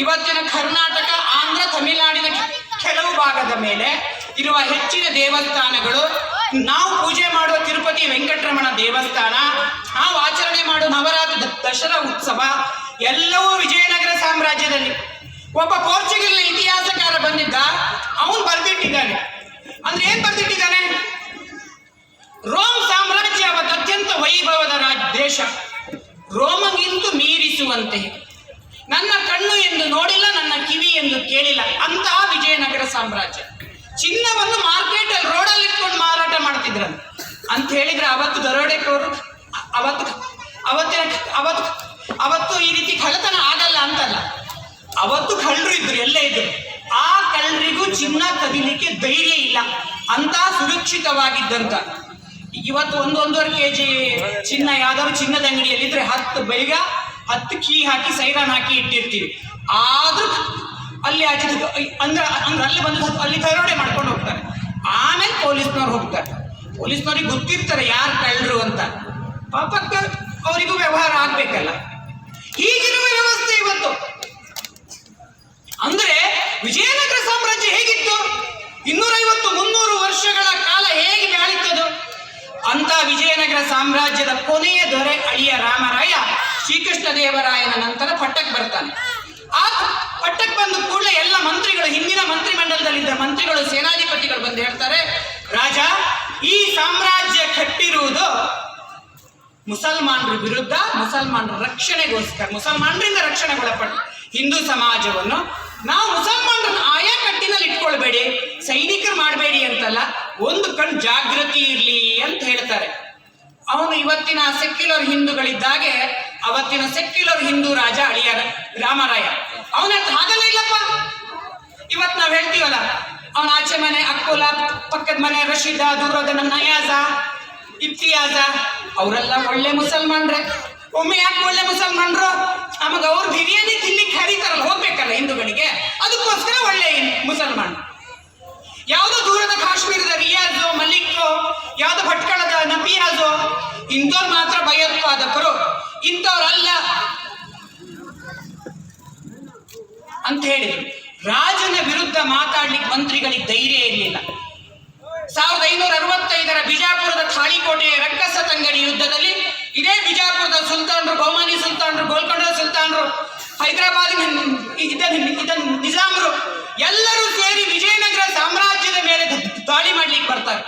ಇವತ್ತಿನ ಕರ್ನಾಟಕ, ಆಂಧ್ರ, ತಮಿಳುನಾಡಿನ ಕೆಲವು ಭಾಗದ ಮೇಲೆ ಇರುವ ಹೆಚ್ಚಿನ ದೇವಸ್ಥಾನಗಳು, ನಾವು ಪೂಜೆ ಮಾಡುವ ತಿರುಪತಿ ವೆಂಕಟರಮಣ ದೇವಸ್ಥಾನ, ನಾವು ಆಚರಣೆ ಮಾಡುವ ನವರಾತ್ರಿ ದಸರಾ ಉತ್ಸವ ಎಲ್ಲವೂ ವಿಜಯನಗರ ಸಾಮ್ರಾಜ್ಯದಲ್ಲಿ. ಒಬ್ಬ ಪೋರ್ಚುಗಲ್ನ ಇತಿಹಾಸಕಾರ ಬಂದಿದ್ದ, ಅವನು ಬರೆದಿಟ್ಟಿದ್ದಾನೆ. ಅಂದ್ರೆ ಏನ್ ಬರೆದಿಟ್ಟಿದ್ದಾನೆ? ರೋಮ್ ಸಾಮ್ರಾಜ್ಯ ಅವತ್ತು ಅತ್ಯಂತ ವೈಭವದ ದೇಶ, ರೋಮಗಿಂತೂ ಮೀರಿಸುವಂತೆ, ನನ್ನ ಕಣ್ಣು ಎಂದು ನೋಡಿಲ್ಲ, ನನ್ನ ಕಿವಿ ಎಂದು ಕೇಳಿಲ್ಲ ಅಂತಹ ವಿಜಯನಗರ ಸಾಮ್ರಾಜ್ಯ. ಚಿನ್ನವನ್ನು ಮಾರ್ಕೆಟ್ ಅಲ್ಲಿ ರೋಡಲ್ಲಿ ಇಟ್ಕೊಂಡು ಮಾರಾಟ ಮಾಡ್ತಿದ್ರಂತ ಅಂತ ಹೇಳಿದ್ರೆ ಅವತ್ತು ದರೋಡೆಕೋರು ಅವತ್ತು ಈ ರೀತಿ ಕಳ್ಳತನ ಆಗಲ್ಲ ಅಂತಲ್ಲ, ಅವತ್ತು ಕಳ್ಳರು ಇದ್ರು, ಎಲ್ಲೇ ಇದ್ರು. ಆ ಕಳ್ಳರಿಗೂ ಚಿನ್ನ ಕದಿಲಿಕ್ಕೆ ಧೈರ್ಯ ಇಲ್ಲ ಅಂತ ಸುರಕ್ಷಿತವಾಗಿದ್ದಂತ. ಇವತ್ತು 1-1.5 kg ಚಿನ್ನ ಯಾವ್ದಾದ್ರು ಚಿನ್ನದ ಅಂಗಡಿಯಲ್ಲಿದ್ರೆ 10 ಬೆಳಗ 10 ಕೀ ಹಾಕಿ ಸೈರನ್ ಹಾಕಿ ಇಟ್ಟಿರ್ತೀವಿ. ಆದ್ರೂ ಅಲ್ಲಿ ಅಂದ್ರೆ ಅಲ್ಲಿ ಬಂದು ಅಲ್ಲಿ ದರೋಡೆ ಮಾಡ್ಕೊಂಡು ಹೋಗ್ತಾರೆ. ಆಮೇಲೆ ಪೊಲೀಸ್ನವ್ರು ಹೋಗ್ತಾರೆ. ಪೊಲೀಸ್ನವ್ರಿಗೆ ಗೊತ್ತಿರ್ತಾರೆ ಯಾರು ಕಳ್ಳರು ಅಂತ, ಪಾಪಕ್ಕ ಅವರಿಗೂ ವ್ಯವಹಾರ ಆಗ್ಬೇಕಲ್ಲ. ಹೀಗಿರುವ ವ್ಯವಸ್ಥೆ ಇವತ್ತು. ಅಂದ್ರೆ ವಿಜಯನಗರ ಸಾಮ್ರಾಜ್ಯ ಹೇಗಿತ್ತು? 250-300 ವರ್ಷಗಳ ಕಾಲ ಹೇಗೆ ಬಾಳಿತ್ತದು ಅಂತ. ವಿಜಯನಗರ ಸಾಮ್ರಾಜ್ಯದ ಕೊನೆಯ ದೊರೆ ಅಳಿಯ ರಾಮರಾಯ ಶ್ರೀಕೃಷ್ಣ ದೇವರಾಯನ ನಂತರ ಪಟ್ಟಕ್ಕೆ ಬರ್ತಾನೆ. ಆ ಪಟ್ಟಕ್ಕೆ ಬಂದ ಕೂಡಲೇ ಎಲ್ಲ ಮಂತ್ರಿಗಳು, ಹಿಂದಿನ ಮಂತ್ರಿಮಂಡಲದಲ್ಲಿದ್ದ ಮಂತ್ರಿಗಳು, ಸೇನಾಧಿಪತಿಗಳು ಬಂದು ಹೇಳ್ತಾರೆ, ರಾಜ, ಈ ಸಾಮ್ರಾಜ್ಯ ಕಟ್ಟಿರುವುದು ಮುಸಲ್ಮಾನರ ವಿರುದ್ಧ, ಮುಸಲ್ಮಾನರ ರಕ್ಷಣೆಗೋಸ್ಕರ, ಮುಸಲ್ಮಾನರಿಂದ ರಕ್ಷಣೆಗೊಳಪಟ್ಟ ಹಿಂದೂ ಸಮಾಜವನ್ನು ನಾವು ಮುಸಲ್ಮಾನರನ್ನು ಆಯಾ ಕಟ್ಟಿನಲ್ಲಿ ಇಟ್ಕೊಳ್ಬೇಡಿ, ಸೈನಿಕರು ಮಾಡಬೇಡಿ ಅಂತಲ್ಲ, ಒಂದು ಕಣ್ ಜಾಗೃತಿ ಇರಲಿ ಅಂತ ಹೇಳ್ತಾರೆ. ಅವನು ಇವತ್ತಿನ ಸೆಕ್ಯುಲರ್ ಹಿಂದೂಗಳಿದ್ದಾಗೆ ಅವತ್ತಿನ ಸೆಕ್ಯುಲರ್ ಹಿಂದೂ ರಾಜ ಅಳಿಯ ರಾಮರಾಯ ಅವನ ಹಾಗಲ್ಲ ಇಲ್ಲಪ್ಪ. ಇವತ್ತು ನಾವು ಹೇಳ್ತೀವಲ್ಲ, ಅವನ ಆಚೆ ಮನೆ ಅಕ್ಕೋಲ, ಪಕ್ಕದ ಮನೆ ರಶೀದ, ದೂರದ ನಯಾಜ, ಇಫ್ತಿಯಾಜ, ಅವರೆಲ್ಲ ಒಳ್ಳೆ ಮುಸಲ್ಮಾನ್ರೆ. ಒಮ್ಮೆ ಯಾಕೆ ಒಳ್ಳೆ ಮುಸಲ್ಮಾನರು? ನಮಗೆ ಅವ್ರು ಬಿರಿಯಾನಿ ತಿನ್ಲಿಕ್ಕೆ ಹರಿತಾರಲ್ಲ, ಹೋಗ್ಬೇಕಲ್ಲ ಹಿಂದೂಗಳಿಗೆ, ಅದಕ್ಕೋಸ್ಕರ ಒಳ್ಳೆ ಮುಸಲ್ಮಾನ್. ಯಾವುದೋ ದೂರದ ಕಾಶ್ಮೀರದ ರಿಯಾಜೋ, ಮಲಿಕ್ಕೋ, ಯಾವುದೋ ಭಟ್ಕಳದ ನಬಿಯಾಜೋ, ಇಂಥವ್ರು ಮಾತ್ರ ಭಯೋತ್ಪಾದಕರು, ಇಂಥವ್ರಲ್ಲ ಅಂತ ಹೇಳಿದ್ರು. ರಾಜನ ವಿರುದ್ಧ ಮಾತಾಡ್ಲಿಕ್ಕೆ ಮಂತ್ರಿಗಳಿಗೆ ಧೈರ್ಯ ಇರಲಿಲ್ಲ. 1565ರ ಬಿಜಾಪುರದ ತಾಳಿಕೋಟೆಯ ರಕ್ಕಸ ತಂಗಡಿ ಯುದ್ಧದಲ್ಲಿ ಇದೇ ಬಿಜಾಪುರದ ಸುಲ್ತಾನರು, ಬಹುಮಾನಿ ಸುಲ್ತಾನರು, ಗೋಲ್ಕೊಂಡ ಸುಲ್ತಾನರು, ಹೈದರಾಬಾದಿನ ನಿಜಾಮರು ಎಲ್ಲರೂ ಸೇರಿ ವಿಜಯನಗರ ಸಾಮ್ರಾಜ್ಯದ ಮೇಲೆ ದಾಳಿ ಮಾಡ್ಲಿಕ್ಕೆ ಬರ್ತಾರೆ.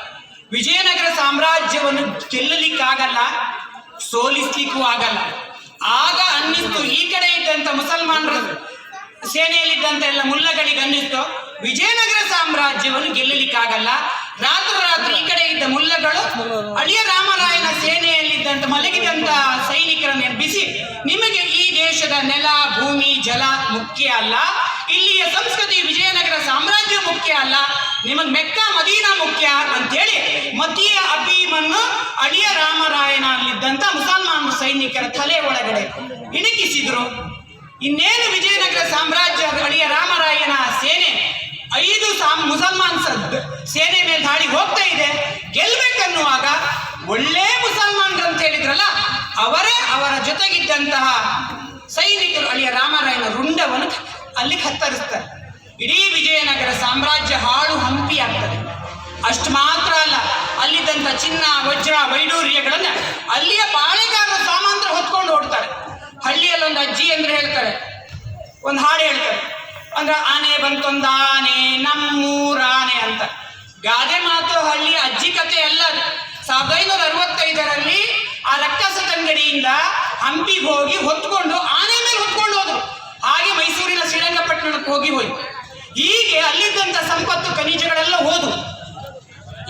ವಿಜಯನಗರ ಸಾಮ್ರಾಜ್ಯವನ್ನು ಗೆಲ್ಲಲಿಕ್ಕಾಗಲ್ಲ, ಸೋಲಿಸ್ಲಿಕ್ಕೂ ಆಗಲ್ಲ. ಆಗ ಅನ್ನಿಸ್ತು, ಈ ಕಡೆ ಇದ್ದಂತ ಮುಸಲ್ಮಾನರ ಸೇನೆಯಲ್ಲಿದ್ದಂತ ಎಲ್ಲ ಮುಲ್ಲಗಳಿಗೆ ಅನ್ನಿಸ್ತು, ವಿಜಯನಗರ ಸಾಮ್ರಾಜ್ಯವನ್ನು ಗೆಲ್ಲಲಿಕ್ಕಾಗಲ್ಲ. ರಾತ್ರಿ ಈ ಕಡೆ ಇದ್ದ ಮುಲ್ಲಗಳು ಅಳಿಯ ರಾಮರಾಯನ ಸೇನೆಯಲ್ಲಿದ್ದಂತ ಮಲಗಿದಂತ ಸೈನಿಕರನ್ನು ಎಬ್ಬಿಸಿ, ನಿಮಗೆ ಈ ದೇಶದ ನೆಲ, ಭೂಮಿ, ಜಲ ಮುಖ್ಯ ಅಲ್ಲ, ಇಲ್ಲಿಯ ಸಂಸ್ಕೃತಿ ವಿಜಯನಗರ ಸಾಮ್ರಾಜ್ಯ ಮುಖ್ಯ ಅಲ್ಲ, ನಿಮಗೆ ಮೆಕ್ಕಾ ಮದೀನಾ ಮುಖ್ಯ ಅಂತೇಳಿ ಮತೀಯ ಅಫೀಮನ್ನು ಅಳಿಯ ರಾಮರಾಯನಲ್ಲಿದ್ದಂತ ಮುಸಲ್ಮಾನ ಸೈನಿಕರ ತಲೆ ಒಳಗಡೆ ಒಳಗಡೆ ಇಣುಕಿಸಿದ್ರು. ಇನ್ನೇನು ವಿಜಯನಗರ ಸಾಮ್ರಾಜ್ಯ ಅಳಿಯ ರಾಮರಾಯನ ಸೇನೆ 5 ಮುಸಲ್ಮಾನ್ ಸೇನೆ ಮೇಲೆ ದಾಳಿ ಹೋಗ್ತಾ ಇದೆ. ಗೆಲ್ಬೇಕನ್ನುವಾಗ ಒಳ್ಳೆ ಮುಸಲ್ಮಾನ್ರು ಅಂತ ಹೇಳಿದ್ರಲ್ಲ, ಅವರೇ ಅವರ ಜೊತೆಗಿದ್ದಂತಹ ಸೈನಿಕರು ಅಳಿಯ ರಾಮರಾಯನ ರುಂಡವನ್ನು ಅಲ್ಲಿ ಕತ್ತರಿಸ್ತಾರೆ. ಇಡೀ ವಿಜಯನಗರ ಸಾಮ್ರಾಜ್ಯ ಹಾಳು ಹಂಪಿ ಆಗ್ತದೆ. ಅಷ್ಟು ಮಾತ್ರ ಅಲ್ಲ, ಅಲ್ಲಿದ್ದಂಥ ಚಿನ್ನ ವಜ್ರ ವೈಡೂರ್ಯಗಳನ್ನ ಅಲ್ಲಿಯ ಪಾಳೆಗಾರರ ಸಾಮಾಂತರ ಹೊತ್ಕೊಂಡು ಓಡ್ತಾರೆ. ಹಳ್ಳಿಯಲ್ಲಿ ಒಂದು ಅಜ್ಜಿ ಅಂದ್ರೆ ಹೇಳ್ತಾರೆ, ಒಂದು ಹಾಡು ಹೇಳ್ತಾರೆ, ಅಂದ್ರೆ ಆನೆ ಬಂತೊಂದು ಆನೆ ನಮ್ಮೂರಾನೆ ಅಂತ. ಗಾದೆ ಮಾತು ಹಳ್ಳಿ ಅಜ್ಜಿ ಕತೆ ಅಲ್ಲ. 1965ರಲ್ಲಿ ಆ ರಕ್ಕಸದ ಅಂಗಡಿಯಿಂದ ಹಂಪಿಗೆ ಹೋಗಿ ಹೊತ್ಕೊಂಡು ಆನೆ ಮೇಲೆ ಹೊತ್ಕೊಂಡು ಹೋದ್ರು. ಹಾಗೆ ಮೈಸೂರಿನ ಶ್ರೀರಂಗಪಟ್ಟಣಕ್ಕೆ ಹೋಯ್ತು. ಹೀಗೆ ಅಲ್ಲಿದ್ದಂಥ ಸಂಪತ್ತು ಖನಿಜಗಳೆಲ್ಲ ಹೋದವು.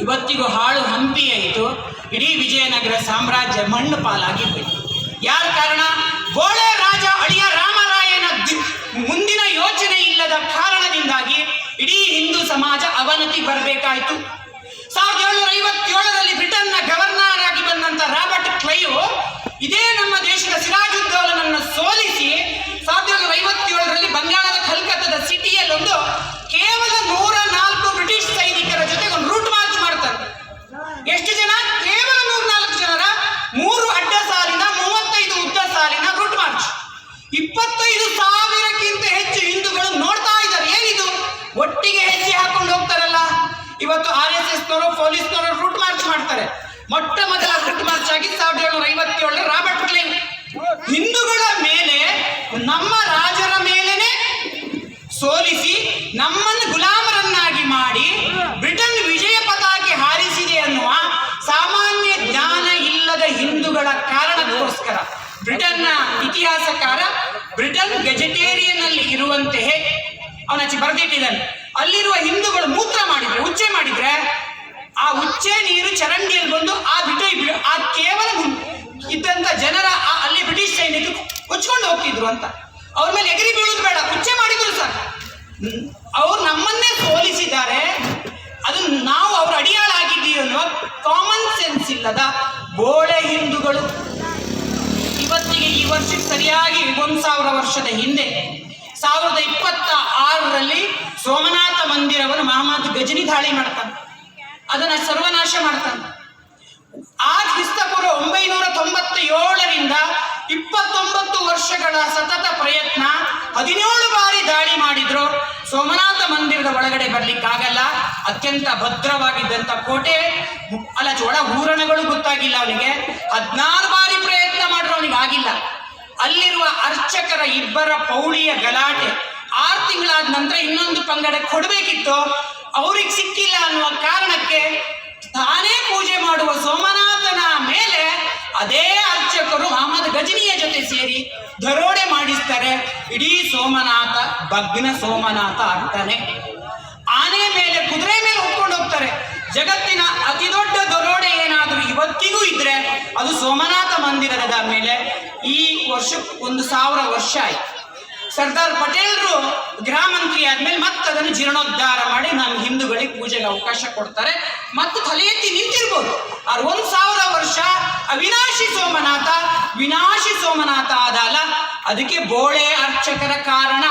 ಇವತ್ತಿಗೂ ಹಾಳು ಹಂಪಿ ಆಯಿತು. ಇಡೀ ವಿಜಯನಗರ ಸಾಮ್ರಾಜ್ಯ ಮಣ್ಣು ಪಾಲಾಗಿ ಹೋಯಿತು. ಯಾರ ಕಾರಣ? ಗೋಳೆ ರಾಜ ಅಳಿಯ ರಾಮರಾಯನ ಮುಂದಿನ ಯೋಚನೆ ಇಲ್ಲದ ಕಾರಣದಿಂದಾಗಿ ಇಡೀ ಹಿಂದೂ ಸಮಾಜ ಅವನತಿ ಬರಬೇಕಾಯಿತು. 1757ರಲ್ಲಿ ಬ್ರಿಟನ್ನ ಗವರ್ನರ್ ಆಗಿ ಬಂದಂತ ರಾಬರ್ಟ್ ಕ್ಲೈವ್ ಇದೇ ನಮ್ಮ ದೇಶದ ಸಿರಾಜುದ್ದೌಲನನ್ನು ಸೋಲಿಸಿ 1757ರಲ್ಲಿ ಬಂಗಾಳದ ಕಲ್ಕತ್ತಾದ ಸಿಟಿಯಲ್ಲೊಂದು ಕೇವಲ 104 ಬ್ರಿಟಿಷ್ ಸೈನಿಕರ ಜೊತೆಗೆ ಒಂದು ರೂಟ್ ಮಾರ್ಚ್ ಮಾಡ್ತಾರೆ. ಎಷ್ಟು ಜನ? ಕೇವಲ 104 ಜನರ 3 ಅಡ್ಡ ಸಾಲಿನ 35 ಉದ್ದ ಸಾಲಿನ ರೂಟ್ ಮಾರ್ಚ್. 25,000ಕ್ಕಿಂತ ಹೆಚ್ಚು ಹಿಂದೂಗಳು ನೋಡ್ತಾ ಇದ್ದಾರೆ. ಏನಿದು? ಒಟ್ಟಿಗೆ ಹೆಜ್ಜೆ ಹಾಕೊಂಡು ಹೋಗ್ತಾರಲ್ಲ. ಇವತ್ತು RSSನವರು ಪೊಲೀಸ್ನವರು ರೂಟ್ ಮಾರ್ಚ್ ಮಾಡ್ತಾರೆ. ಮೊಟ್ಟ ಮೊದಲ ರೂಟ್ ಮಾರ್ಚ್ ಆಗಿ 1757 ರಾಬರ್ಟ್ ಕ್ಲೈವ್ ಹಿಂದೂಗಳ ಮೇಲೆ, ನಮ್ಮ ರಾಜರ ಮೇಲೇನೆ ಸೋಲಿಸಿ ನಮ್ಮನ್ನು ಗುಲಾಮರನ್ನಾಗಿ ಮಾಡಿ ಬ್ರಿಟನ್ ವಿಜಯ ಪತಾಕೆ ಹಾರಿಸಿದೆ ಅನ್ನುವ ಸಾಮಾನ್ಯ ಜ್ಞಾನ ಇಲ್ಲದ ಹಿಂದೂಗಳ ಕಾರಣಕ್ಕೋಸ್ಕರ ಬ್ರಿಟನ್ನ ಇತಿಹಾಸಕಾರ ಬ್ರಿಟನ್ ಗೆಜೆಟೇರಿಯನ್ ಅಲ್ಲಿ ಇರುವಂತೆಯೇ ಅವನಾಚೆ ಬರೆದಿಟ್ಟಿದ್ದಾನೆ. ಅಲ್ಲಿರುವ ಹಿಂದೂಗಳು ಮೂತ್ರ ಮಾಡಿದ್ರೆ, ಉಚ್ಚೆ ಮಾಡಿದ್ರೆ, ಆ ಉಚ್ಚೆ ನೀರು ಚರಂಡಿಯಲ್ಲಿ ಬಂದು ಆ ಕೇವಲ ಇದ್ದಂತ ಜನರ ಅಲ್ಲಿ ಬ್ರಿಟಿಷ್ ಸೈನಿಕರು ಕೊಚ್ಕೊಂಡು ಹೋಗ್ತಿದ್ರು ಅಂತ. ಅವ್ರ ಮೇಲೆ ಎಗರಿ ಬೀಳುದು ಬೇಡ, ಉಚ್ಚೆ ಮಾಡಿದ್ರು ಸರ್. ಅವ್ರು ನಮ್ಮನ್ನೇ ಸೋಲಿಸಿದ್ದಾರೆ, ಅದು ನಾವು ಅವ್ರ ಅಡಿಯಾಳಾಗಿದ್ದೀವಿ ಅನ್ನುವ ಕಾಮನ್ ಸೆನ್ಸ್ ಇಲ್ಲದ ಬೋಳೆ ಹಿಂದೂಗಳು ಇವತ್ತಿಗೆ ಈ ವರ್ಷಕ್ಕೆ ಸರಿಯಾಗಿ 1000 ವರ್ಷದ ಹಿಂದೆ 1026ರಲ್ಲಿ ಸೋಮನಾಥ ಮಂದಿರವನ್ನು ಮಹಮ್ಮದ್ ಗಜನಿ ದಾಳಿ ಮಾಡ್ತಾನೆ. ಅದನ್ನ ಸರ್ವನಾಶ ಮಾಡ್ತಾನೆ. ಆ ಕ್ರಿಸ್ತಪೂರ್ವ 997ರಿಂದ 29 ವರ್ಷಗಳ ಸತತ ಪ್ರಯತ್ನ, 17 ಬಾರಿ ದಾಳಿ ಮಾಡಿದ್ರು. ಸೋಮನಾಥ ಮಂದಿರದ ಒಳಗಡೆ ಬರ್ಲಿಕ್ಕಾಗಲ್ಲ. ಅತ್ಯಂತ ಭದ್ರವಾಗಿದ್ದಂಥ ಕೋಟೆ, ಒಳ ಹೂರಣಗಳು ಗೊತ್ತಾಗಿಲ್ಲ ಅವನಿಗೆ. 16 ಬಾರಿ ಪ್ರಯತ್ನ ಮಾಡಿದ್ರು, ಅವನಿಗೆ ಆಗಿಲ್ಲ. ಅಲ್ಲಿರುವ ಅರ್ಚಕರ 2 ಪೌಳಿಯ ಗಲಾಟೆ. 6 ತಿಂಗಳಾದ ನಂತರ ಇನ್ನೊಂದು ಪಂಗಡ ಕೊಡಬೇಕಿತ್ತು, ಅವ್ರಿಗೆ ಸಿಕ್ಕಿಲ್ಲ ಅನ್ನುವ ಕಾರಣಕ್ಕೆ ತಾನೇ ಪೂಜೆ ಮಾಡುವ ಸೋಮನಾಥನ ಮೇಲೆ ಅದೇ ಅರ್ಚಕರು ಮಹಮ್ಮದ್ ಗಜನಿಯ ಜೊತೆ ಸೇರಿ ದರೋಡೆ ಮಾಡಿಸ್ತಾರೆ. ಇಡೀ ಸೋಮನಾಥ ಭಗ್ನ ಸೋಮನಾಥ ಆಗ್ತಾನೆ. ಆನೆ ಮೇಲೆ, ಕುದುರೆ ಮೇಲೆ ಹೊತ್ಕೊಂಡು ಹೋಗ್ತಾರೆ. ಜಗತ್ತಿನ ಅತಿ ದೊಡ್ಡ ದರೋಡೆ ಏನಾದರೂ ಇವತ್ತಿಗೂ ಇದ್ರೆ ಅದು ಸೋಮನಾಥ ಮಂದಿರದ ಮೇಲೆ. ಈ ವರ್ಷಕ್ಕೆ 1000 ವರ್ಷ ಆಯ್ತು. ಸರ್ದಾರ್ ಪಟೇಲ್ರು ಗೃಹ ಮಂತ್ರಿ ಆದ್ಮೇಲೆ ಮತ್ತೆ ಅದನ್ನು ಜೀರ್ಣೋದ್ಧಾರ ಮಾಡಿ ನಮ್ಮ ಹಿಂದೂಗಳಿಗೆ ಪೂಜೆಗೆ ಅವಕಾಶ ಕೊಡ್ತಾರೆ. ಮತ್ತು ತಲೆ ಎತ್ತಿ ನಿಂತಿರ್ಬೋದು. 1000 ವರ್ಷ ಅವಿನಾಶಿ ಸೋಮನಾಥ, ವಿನಾಶಿ ಸೋಮನಾಥ ಆದಲ್ಲ. ಅದಕ್ಕೆ ಬೋಳೆ ಅರ್ಚಕರ ಕಾರಣ.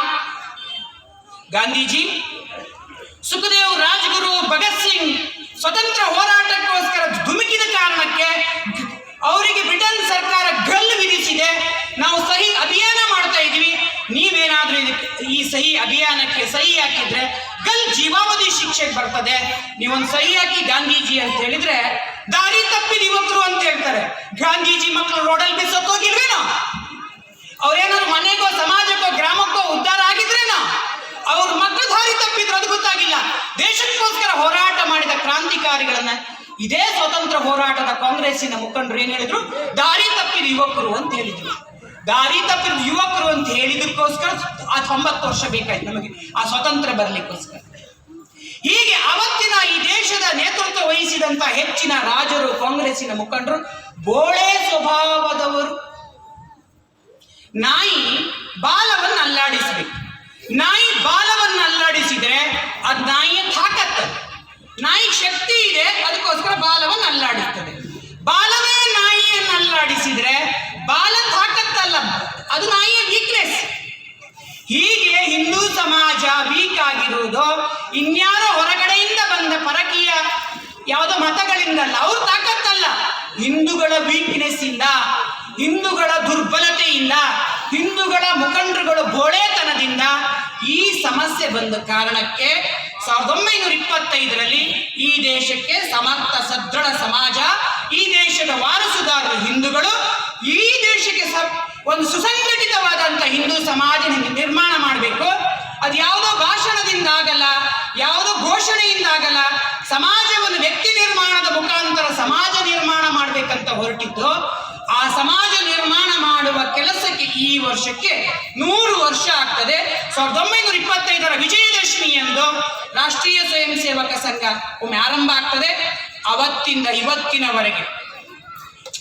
ಗಾಂಧೀಜಿ, ಸುಖದೇವ್, ರಾಜ್ಗುರು, ಭಗತ್ ಸಿಂಗ್ ಸ್ವತಂತ್ರ ಹೋರಾಟಕ್ಕೋಸ್ಕರ ಧುಮುಕಿದ ಕಾರಣಕ್ಕೆ ಅವರಿಗೆ ಬ್ರಿಟನ್ ಸರ್ಕಾರ ಗಲ್ಲು ವಿಧಿಸಿದೆ. ನಾವು ಸಹಿ ಅಭಿಯಾನ ಮಾಡ್ತಾ ಇದೀವಿ, ನೀವೇನಾದ್ರೂ ಈ ಸಹಿ ಅಭಿಯಾನಕ್ಕೆ ಸಹಿ ಹಾಕಿದ್ರೆ ಜೀವಾವಧಿ ಶಿಕ್ಷೆಗೆ ಬರ್ತದೆ, ನೀವೊಂದು ಸಹಿ ಹಾಕಿ ಗಾಂಧೀಜಿ ಅಂತ ಹೇಳಿದ್ರೆ ದಾರಿ ತಪ್ಪಿದ ಯುವಕರು ಅಂತ ಹೇಳ್ತಾರೆ. ಗಾಂಧೀಜಿ ಮಕ್ಕಳು ರೋಡಲ್ಲಿ ಬಿಸೋಗಿಲ್ವೇನೋ? ಅವ್ರೇನಾದ್ರು ಮನೆಗೋ ಸಮಾಜಕ್ಕೋ ಗ್ರಾಮಕ್ಕೋ ಉದ್ಧಾರ ಆಗಿದ್ರೇನೋ? ಅವ್ರ ಮಕ್ಕಳು ದಾರಿ ತಪ್ಪಿದ್ರು, ಅದು ಗೊತ್ತಾಗಿಲ್ಲ. ದೇಶಕ್ಕೋಸ್ಕರ ಹೋರಾಟ ಮಾಡಿದ ಕ್ರಾಂತಿಕಾರಿಗಳನ್ನ ಇದೇ ಸ್ವತಂತ್ರ ಹೋರಾಟದ ಕಾಂಗ್ರೆಸ್ಸಿನ ಮುಖಂಡರು ಏನ್ ಹೇಳಿದ್ರು? ದಾರಿ ತಪ್ಪಿದ ಯುವಕರು ಅಂತ ಹೇಳಿದ್ರು. ದಾರಿ ತಪ್ಪಿದ ಯುವಕರು ಅಂತ ಹೇಳಿದಕ್ಕೋಸ್ಕರ ಆ 90 ವರ್ಷ ಬೇಕಾಯ್ತು ನಮಗೆ ಆ ಸ್ವತಂತ್ರ ಬರಲಿಕ್ಕೋಸ್ಕರ. ಹೀಗೆ ಅವತ್ತಿನ ಈ ದೇಶದ ನೇತೃತ್ವ ವಹಿಸಿದಂತ ಹೆಚ್ಚಿನ ರಾಜರು, ಕಾಂಗ್ರೆಸ್ಸಿನ ಮುಖಂಡರು ಬೋಳೆ ಸ್ವಭಾವದವರು. ನಾಯಿ ಬಾಲವನ್ನು ಅಲ್ಲಾಡಿಸಬೇಕು. ನಾಯಿ ಬಾಲವನ್ನು ಅಲ್ಲಾಡಿಸಿದ್ರೆ ಅದು ನಾಯಿಯ ತಾಕತ್ತು, ನಾಯಿ ಶಕ್ತಿ ಇದೆ, ಅದಕ್ಕೋಸ್ಕರ ಬಾಲವನ್ನು ಅಲ್ಲಾಡಿಸ್ತದೆ. ಬಾಲವೇ ನಾಯಿಯನ್ನು ಅಲ್ಲಾಡಿಸಿದ್ರೆ ಬಾಲ ತಾಕತ್ತಲ್ಲ, ಹೀಗೆ ಹಿಂದೂ ಸಮಾಜ ವೀಕ್ ಆಗಿರುವುದು ಇನ್ಯಾರೋ ಹೊರಗಡೆಯಿಂದ ಬಂದ ಪರಕೀಯ ಯಾವುದೋ ಮತಗಳಿಂದಲ್ಲ, ಅವ್ರ ತಾಕತ್ತಲ್ಲ, ಹಿಂದೂಗಳ ವೀಕ್ನೆಸ್ ಇಂದ, ಹಿಂದೂಗಳ ದುರ್ಬಲತೆಯಿಂದ, ಹಿಂದೂಗಳ ಮುಖಂಡರುಗಳ ಬೋಳೆತನದಿಂದ ಈ ಸಮಸ್ಯೆ ಬಂದ ಕಾರಣಕ್ಕೆ 1925ರಲ್ಲಿ ಈ ದೇಶಕ್ಕೆ ಸಮರ್ಥ ಸದೃಢ ಸಮಾಜ, ಈ ದೇಶದ ವಾರಸುದಾರರು ಹಿಂದೂಗಳು, ಈ ದೇಶಕ್ಕೆ ಒಂದು ಸುಸಂಘಟಿತವಾದಂಥ ಹಿಂದೂ ಸಮಾಜ ನಿರ್ಮಾಣ ಮಾಡಬೇಕು. ಅದು ಯಾವುದೋ ಭಾಷಣದಿಂದ ಆಗಲ್ಲ, ಯಾವುದೋ ಘೋಷಣೆಯಿಂದ ಆಗಲ್ಲ, ಸಮಾಜವನ್ನು ವ್ಯಕ್ತಿ ನಿರ್ಮಾಣದ ಮುಖಾಂತರ ಸಮಾಜ ನಿರ್ಮಾಣ ಮಾಡಬೇಕಂತ ಹೊರಟಿದ್ದು. ಆ ಸಮಾಜ ನಿರ್ಮಾಣ ಮಾಡುವ ಕೆಲಸಕ್ಕೆ ಈ ವರ್ಷಕ್ಕೆ 100 ವರ್ಷ ಆಗ್ತದೆ. 1925ರ ವಿಜಯದಶಮಿಯಂದು ರಾಷ್ಟ್ರೀಯ ಸ್ವಯಂ ಸೇವಕ ಸಂಘ ಒಮ್ಮೆ ಆರಂಭ ಆಗ್ತದೆ. ಅವತ್ತಿಂದ ಇವತ್ತಿನವರೆಗೆ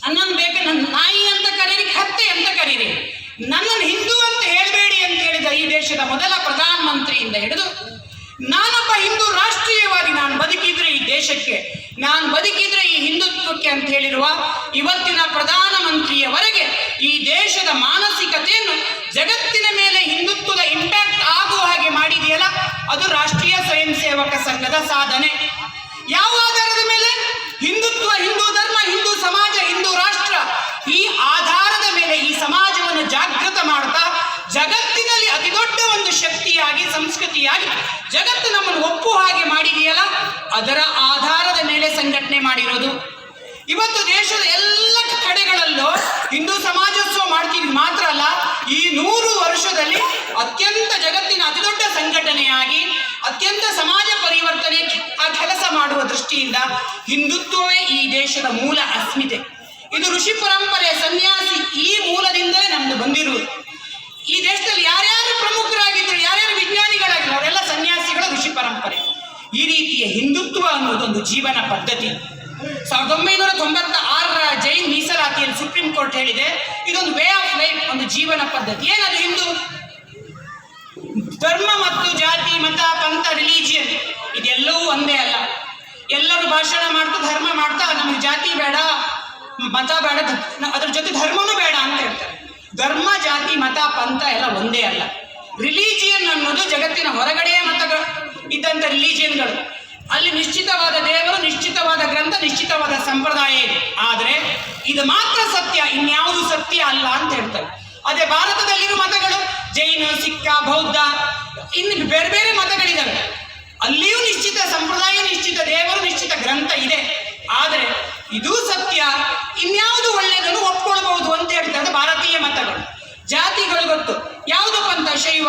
ನನ್ನನ್ನು ಬೇಕು, ನನ್ನ ನಾಯಿ ಅಂತ ಕರೀರಿ, ಹತ್ತೆ ಅಂತ ಕರೀರಿ, ನನ್ನನ್ನು ಹಿಂದೂ ಅಂತ ಹೇಳಬೇಡಿ ಅಂತ ಹೇಳಿದ ಈ ದೇಶದ ಮೊದಲ ಪ್ರಧಾನ ಮಂತ್ರಿಯಿಂದ ಹಿಡಿದು ನಾನೊಬ್ಬ ಹಿಂದೂ ರಾಷ್ಟ್ರೀಯವಾಗಿ ನಾನು ಬದುಕಿದ್ರೆ ಈ ದೇಶಕ್ಕೆ, ನಾನು ಬದುಕಿದ್ರೆ ಈ ಹಿಂದುತ್ವಕ್ಕೆ ಅಂತ ಹೇಳಿರುವ ಇವತ್ತಿನ ಪ್ರಧಾನ ಮಂತ್ರಿಯವರೆಗೆ ಈ ದೇಶದ ಮಾನಸಿಕತೆಯನ್ನು ಜಗತ್ತಿನ ಮೇಲೆ ಹಿಂದುತ್ವದ ಇಂಪ್ಯಾಕ್ಟ್ ಆಗುವ ಹಾಗೆ ಮಾಡಿದೆಯಲ್ಲ, ಅದು ರಾಷ್ಟ್ರೀಯ ಸ್ವಯಂ ಸೇವಕ ಸಂಘದ ಸಾಧನೆ. ಯಾವ ಆಧಾರದ ಮೇಲೆ? ಹಿಂದುತ್ವ, ಹಿಂದೂ ಧರ್ಮ, ಹಿಂದೂ ಸಮಾಜ, ಹಿಂದೂ ರಾಷ್ಟ್ರ, ಈ ಆಧಾರದ ಮೇಲೆ ಈ ಸಮಾಜವನ್ನು ಜಾಗೃತ ಮಾಡ್ತಾ ಜಗತ್ತಿನಲ್ಲಿ ಅತಿ ದೊಡ್ಡ ಒಂದು ಶಕ್ತಿಯಾಗಿ, ಸಂಸ್ಕೃತಿಯಾಗಿ ಜಗತ್ತು ನಮ್ಮನ್ನು ಒಪ್ಪುವ ಹಾಗೆ ಮಾಡಿದೆಯಲ್ಲ, ಅದರ ಆಧಾರದ ಮೇಲೆ ಸಂಘಟನೆ ಮಾಡಿರೋದು. ಇವತ್ತು ದೇಶದ ಎಲ್ಲ ಕಡೆಗಳಲ್ಲೂ ಹಿಂದೂ ಸಮಾಜೋತ್ಸವ ಮಾಡ್ತೀವಿ ಮಾತ್ರ ಅಲ್ಲ, ಈ 100 ವರ್ಷದಲ್ಲಿ ಅತ್ಯಂತ ಜಗತ್ತಿನ ಅತಿ ದೊಡ್ಡ ಸಂಘಟನೆಯಾಗಿ ಅತ್ಯಂತ ಸಮಾಜ ಪರಿವರ್ತನೆ ಆ ಕೆಲಸ ಮಾಡುವ ದೃಷ್ಟಿಯಿಂದ ಹಿಂದುತ್ವವೇ ಈ ದೇಶದ ಮೂಲ ಅಸ್ಮಿತೆ. ಇದು ಋಷಿ ಪರಂಪರೆ, ಸನ್ಯಾಸಿ, ಈ ಮೂಲದಿಂದಲೇ ನಮ್ದು ಬಂದಿರುವುದು. ಈ ದೇಶದಲ್ಲಿ ಯಾರ್ಯಾರು ಪ್ರಮುಖರಾಗಿದ್ರು, ಯಾರ್ಯಾರು ವಿಜ್ಞಾನಿಗಳಾಗಿದ್ರು, ಅವರೆಲ್ಲ ಸನ್ಯಾಸಿಗಳ ಋಷಿ ಪರಂಪರೆ. ಈ ರೀತಿಯ ಹಿಂದುತ್ವ ಅನ್ನೋದೊಂದು ಜೀವನ ಪದ್ಧತಿ. 1996ರ ಜೈನ್ ಮೀಸಲಾತಿಯಲ್ಲಿ ಸುಪ್ರೀಂ ಕೋರ್ಟ್ ಹೇಳಿದೆ, ಇದೊಂದು ವೇ ಆಫ್ ಲೈಫ್, ಒಂದು ಜೀವನ ಪದ್ಧತಿ. ಏನದು ಹಿಂದೂ? ಧರ್ಮ ಮತ್ತು ಜಾತಿ, ಮತ, ಪಂಥ, ರಿಲಿಜಿಯನ್ ಇದೆಲ್ಲವೂ ಒಂದೇ ಅಲ್ಲ. ಎಲ್ಲರೂ ಭಾಷಣ ಮಾಡ್ತಾ, ಧರ್ಮ ಮಾಡ್ತಾ, ನಮಗೆ ಜಾತಿ ಬೇಡ, ಮತ ಬೇಡ, ಅದ್ರ ಜೊತೆ ಧರ್ಮನೂ ಬೇಡ ಅಂತ ಹೇಳ್ತಾರೆ. ಧರ್ಮ, ಜಾತಿ, ಮತ, ಪಂಥ ಎಲ್ಲ ಒಂದೇ ಅಲ್ಲ. ರಿಲಿಜಿಯನ್ ಅನ್ನೋದು ಜಗತ್ತಿನ ಹೊರಗಡೆಯ ಮತಗಳು ಇದ್ದಂಥ ರಿಲಿಜಿಯನ್ಗಳು. ಅಲ್ಲಿ ನಿಶ್ಚಿತವಾದ ದೇವರು, ನಿಶ್ಚಿತವಾದ ಗ್ರಂಥ, ನಿಶ್ಚಿತವಾದ ಸಂಪ್ರದಾಯ ಇದೆ. ಆದರೆ ಇದು ಮಾತ್ರ ಸತ್ಯ, ಇನ್ಯಾವುದು ಸತ್ಯ ಅಲ್ಲ ಅಂತ ಹೇಳ್ತಾರೆ. ಅದೇ ಭಾರತದಲ್ಲಿರುವ ಮತಗಳು ಜೈನ, ಸಿಕ್ಕ, ಬೌದ್ಧ, ಇನ್ನು ಬೇರೆ ಬೇರೆ ಮತಗಳಿದ್ದಾವೆ. ಅಲ್ಲಿಯೂ ನಿಶ್ಚಿತ ಸಂಪ್ರದಾಯ, ನಿಶ್ಚಿತ ದೇವರು, ನಿಶ್ಚಿತ ಗ್ರಂಥ ಇದೆ. ಆದರೆ ಇದು ಸತ್ಯ, ಇನ್ಯಾವುದು ಒಳ್ಳೆಯದನ್ನು ಒಪ್ಕೊಳ್ಬಹುದು ಅಂತ ಹೇಳ್ತಾರೆ ಭಾರತೀಯ ಮತಗಳು. ಜಾತಿಗಳು ಗೊತ್ತು, ಯಾವುದು ಪಂಥ, ಶೈವ,